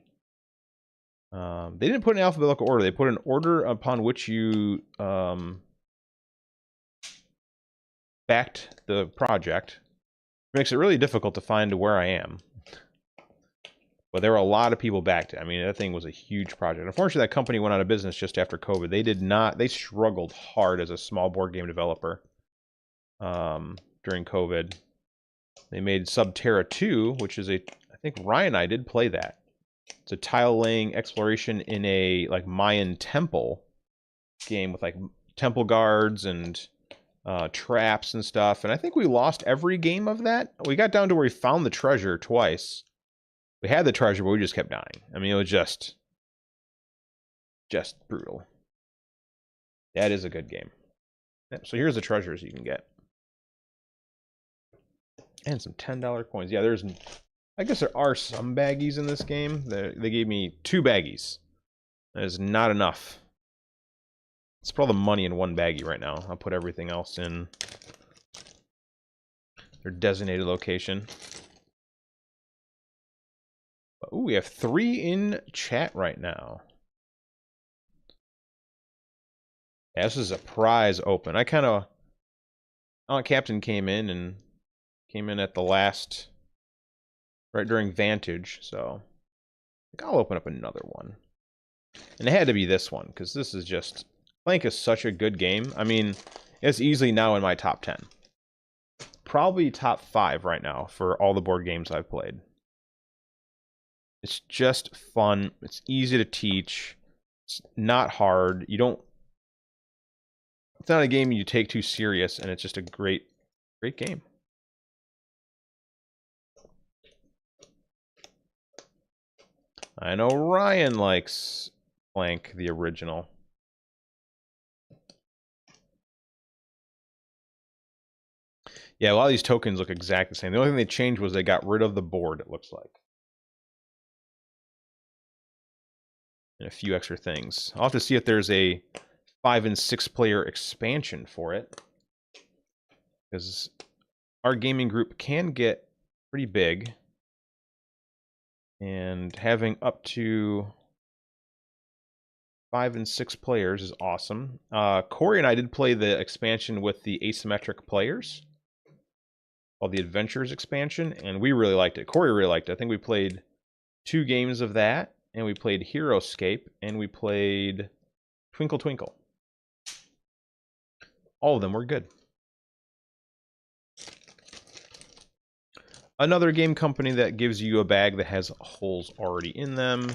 Speaker 1: They didn't put an alphabetical order. They put an order upon which you backed the project. It makes it really difficult to find where I am. But there were a lot of people backed it. I mean, that thing was a huge project. Unfortunately, that company went out of business just after COVID. They struggled hard as a small board game developer during COVID. They made Subterra 2, which is I think Ryan and I did play that. It's a tile laying exploration in a like Mayan temple game with like temple guards and traps and stuff. And I think we lost every game of that. We got down to where we found the treasure twice. We had the treasure, but we just kept dying. I mean, it was just brutal. That is a good game. Yep, so here's the treasures you can get. And some $10 coins. Yeah, I guess there are some baggies in this game. They gave me 2 baggies. That is not enough. Let's put all the money in one baggie right now. I'll put everything else in their designated location. Ooh, we have 3 in chat right now. Yeah, this is a prize open. Captain came in at the last, right during Vantage, so I think I'll open up another one. And it had to be this one, because this is just, Clank is such a good game. I mean, it's easily now in my top 10. Probably top 5 right now for all the board games I've played. It's just fun. It's easy to teach. It's not hard. You don't. It's not a game you take too serious, and it's just a great game. I know Ryan likes Plank, the original. Yeah, a lot of these tokens look exactly the same. The only thing they changed was they got rid of the board, it looks like. And a few extra things. I'll have to see if there's a 5 and 6 player expansion for it. Because our gaming group can get pretty big. And having up to 5 and 6 players is awesome. Corey and I did play the expansion with the asymmetric players, called the Adventures expansion, and we really liked it. Corey really liked it. I think we played 2 games of that, and we played Heroescape, and we played Twinkle Twinkle. All of them were good. Another game company that gives you a bag that has holes already in them,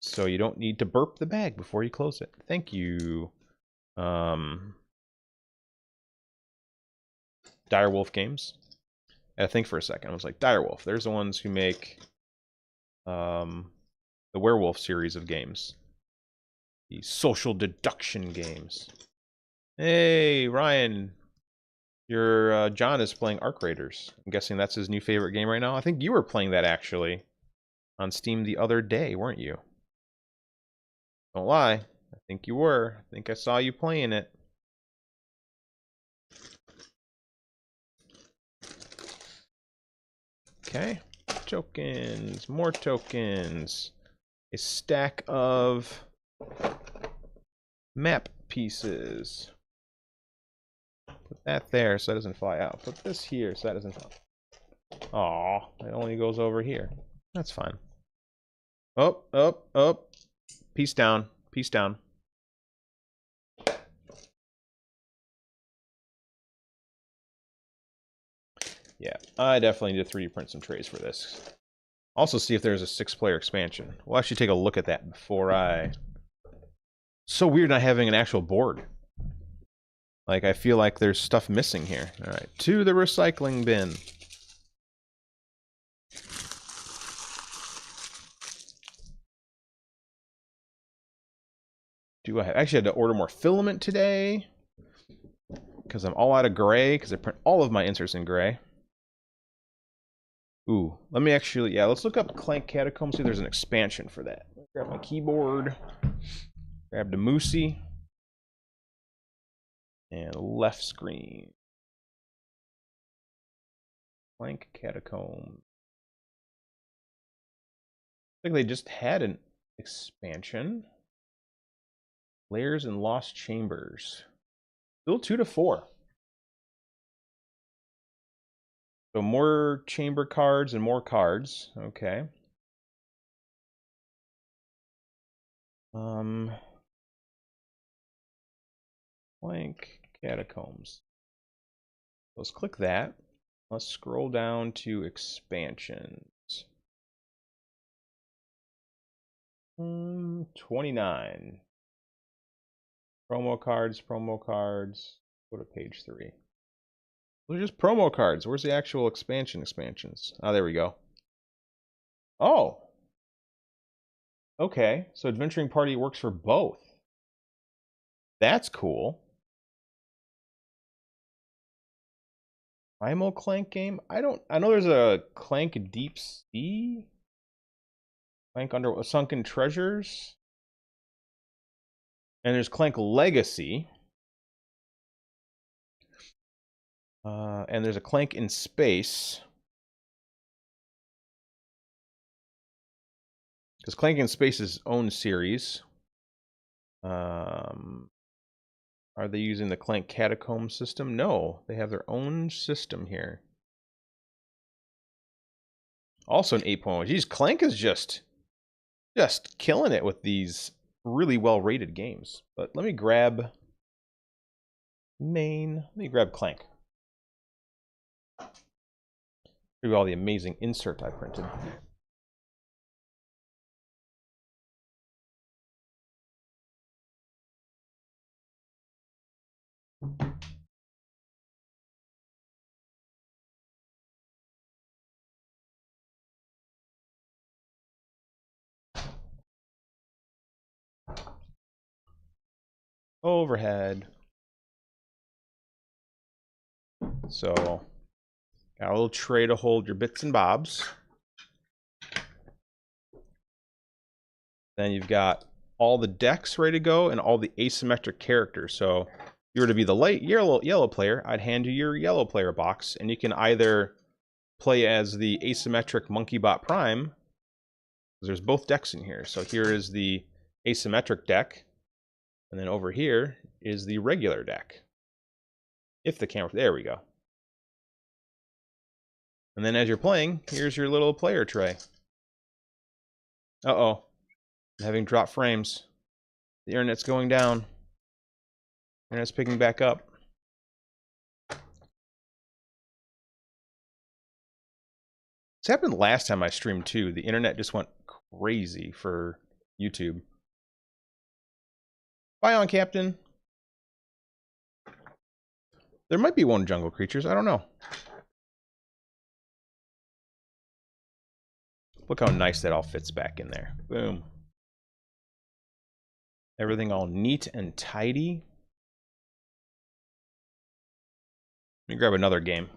Speaker 1: so you don't need to burp the bag before you close it. Thank you. Direwolf Games. I think for a second. I was like, Direwolf. There's the ones who make the Werewolf series of games. The social deduction games. Hey, Ryan. Your John is playing Arc Raiders. I'm guessing that's his new favorite game right now. I think you were playing that, actually, on Steam the other day, weren't you? Don't lie. I think you were. I think I saw you playing it. Okay. Tokens. More tokens. A stack of map pieces. Put that there so that doesn't fly out. Put this here so that doesn't fly. Aw, it only goes over here. That's fine. Oh, oh, oh. Piece down. Piece down. Yeah, I definitely need to 3D print some trays for this. Also see if there's a 6-player expansion. We'll actually take a look at that before I... So weird not having an actual board. Like, I feel like there's stuff missing here. Alright, to the recycling bin. I actually had to order more filament today? Because I'm all out of gray, because I print all of my inserts in gray. Ooh, let me actually, yeah, let's look up Clank Catacombs, see if there's an expansion for that. Grab my keyboard, grab the Moosey, and left screen. Clank Catacombs. I think they just had an expansion. Layers and Lost Chambers. Still 2 to 4. So more chamber cards and more cards. Okay. Blank Catacombs. Let's click that. Let's scroll down to expansions. 29. Promo cards. Go to page 3. Those are just promo cards. Where's the actual expansions? Oh, there we go. Oh. Okay, so Adventuring Party works for both. That's cool. Primal Clank game? I know there's a Clank Deep Sea. Clank Under Sunken Treasures. And there's Clank Legacy. And there's a Clank in Space. Because Clank in Space is its own series. Are they using the Clank Catacomb system? No, they have their own system here. Also an 8.1. Geez, Clank is just killing it with these really well-rated games. But let me grab Let me grab Clank. Look at all the amazing insert I printed. overhead. So, got a little tray to hold your bits and bobs. Then you've got all the decks ready to go and all the asymmetric characters. So, if you were to be the light yellow player, I'd hand you your yellow player box, and you can either play as the asymmetric Monkeybot Prime. There's both decks in here. So here is the asymmetric deck, and then over here is the regular deck. If the camera, there we go. And then as you're playing, here's your little player tray. Uh-oh, I'm having drop frames. The internet's going down. Internet's picking back up. This happened last time I streamed too. The internet just went crazy for YouTube. Bye on, Captain. There might be one jungle creatures, I don't know. Look how nice that all fits back in there. Boom. Everything all neat and tidy. Let me grab another game.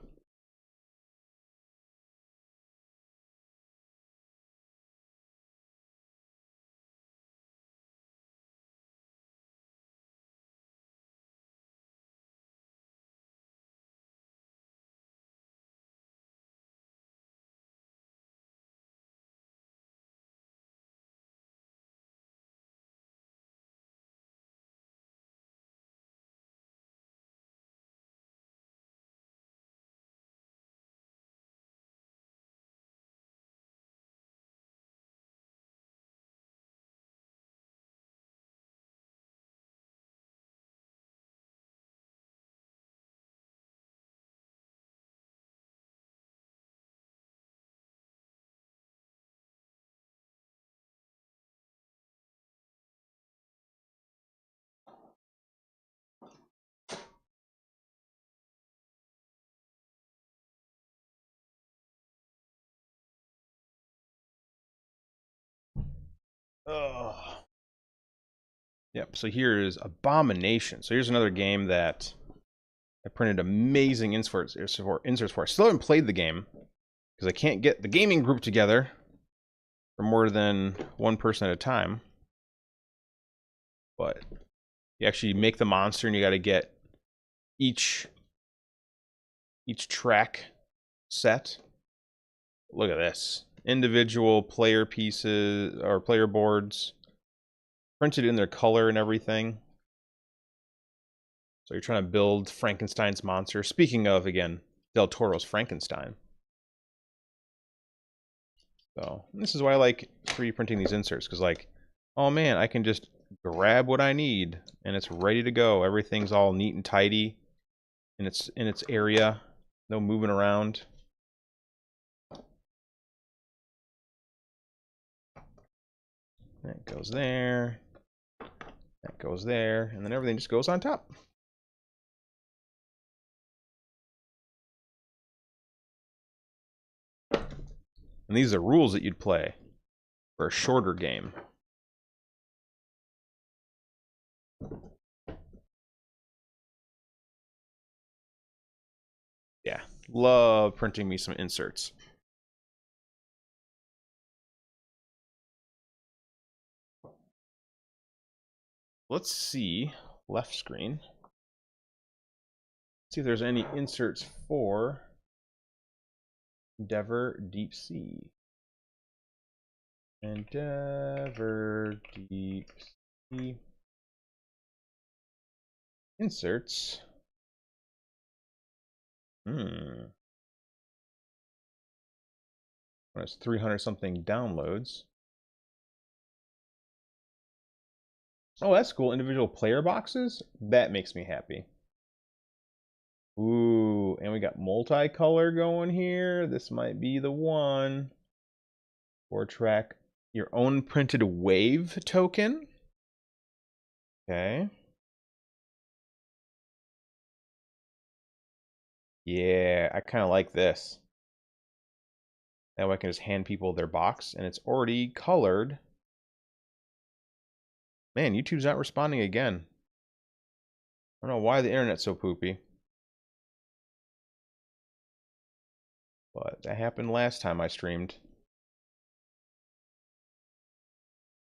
Speaker 1: Oh. Yep, so here is Abomination. So here's another game that I printed amazing inserts for. I still haven't played the game because I can't get the gaming group together for more than one person at a time. But you actually make the monster and you got to get each track set. Look at this. Individual player pieces or player boards printed in their color and everything. So you're trying to build Frankenstein's monster. Speaking of, again, Del Toro's Frankenstein. So this is why I like 3D printing these inserts, because like, oh man, I can just grab what I need and it's ready to go. Everything's all neat and tidy in its area. No moving around. That goes there. That goes there, and then everything just goes on top. And these are rules that you'd play for a shorter game. Yeah, love printing me some inserts. Let's see, left screen. See if there's any inserts for Endeaver Deep Sea. Endeaver Deep Sea. Inserts. That's 300 something downloads. Oh, that's cool. Individual player boxes? That makes me happy. Ooh, and we got multicolor going here. This might be the one. Or track your own printed wave token. Okay. Yeah, I kind of like this. That way I can just hand people their box and it's already colored. Man, YouTube's not responding again. I don't know why the internet's so poopy. But that happened last time I streamed.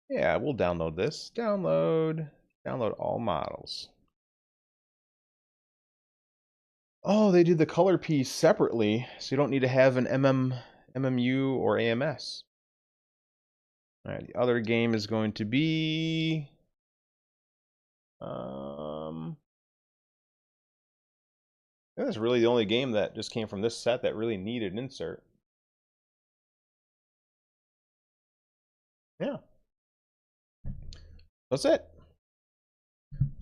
Speaker 1: Yeah, we'll download this. Download all models. Oh, they did the color piece separately, so you don't need to have an MMU or AMS. All right, the other game is going to be that's really the only game that just came from this set that really needed an insert. Yeah. That's it.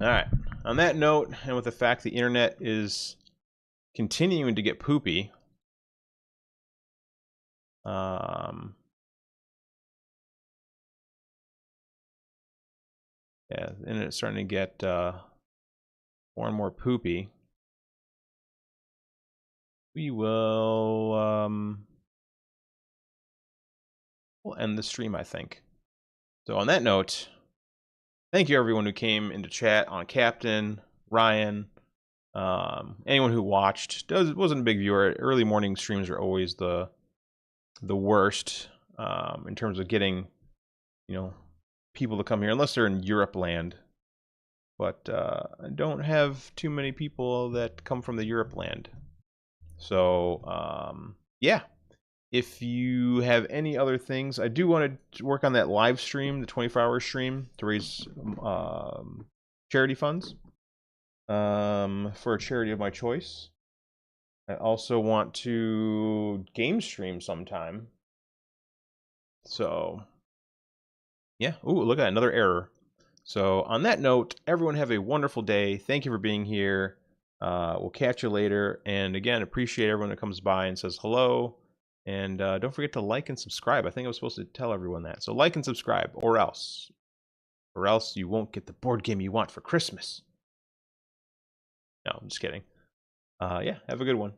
Speaker 1: All right. On that note, and with the fact the internet is continuing to get poopy, yeah, the internet's starting to get more and more poopy. We will we'll end the stream, I think. So on that note, thank you everyone who came into chat on Captain, Ryan, anyone who watched. Wasn't a big viewer. Early morning streams are always the worst in terms of getting, you know, people to come here unless they're in Europe land. But I don't have too many people that come from the Europe land. So yeah. If you have any other things, I do want to work on that live stream, the 24-hour stream, to raise charity funds for a charity of my choice. I also want to game stream sometime. So, yeah. Ooh, look at that, another error. So, on that note, everyone have a wonderful day. Thank you for being here. We'll catch you later. And again, appreciate everyone that comes by and says hello. And don't forget to like and subscribe. I think I was supposed to tell everyone that. So like and subscribe, or else you won't get the board game you want for Christmas. No, I'm just kidding. Yeah, have a good one.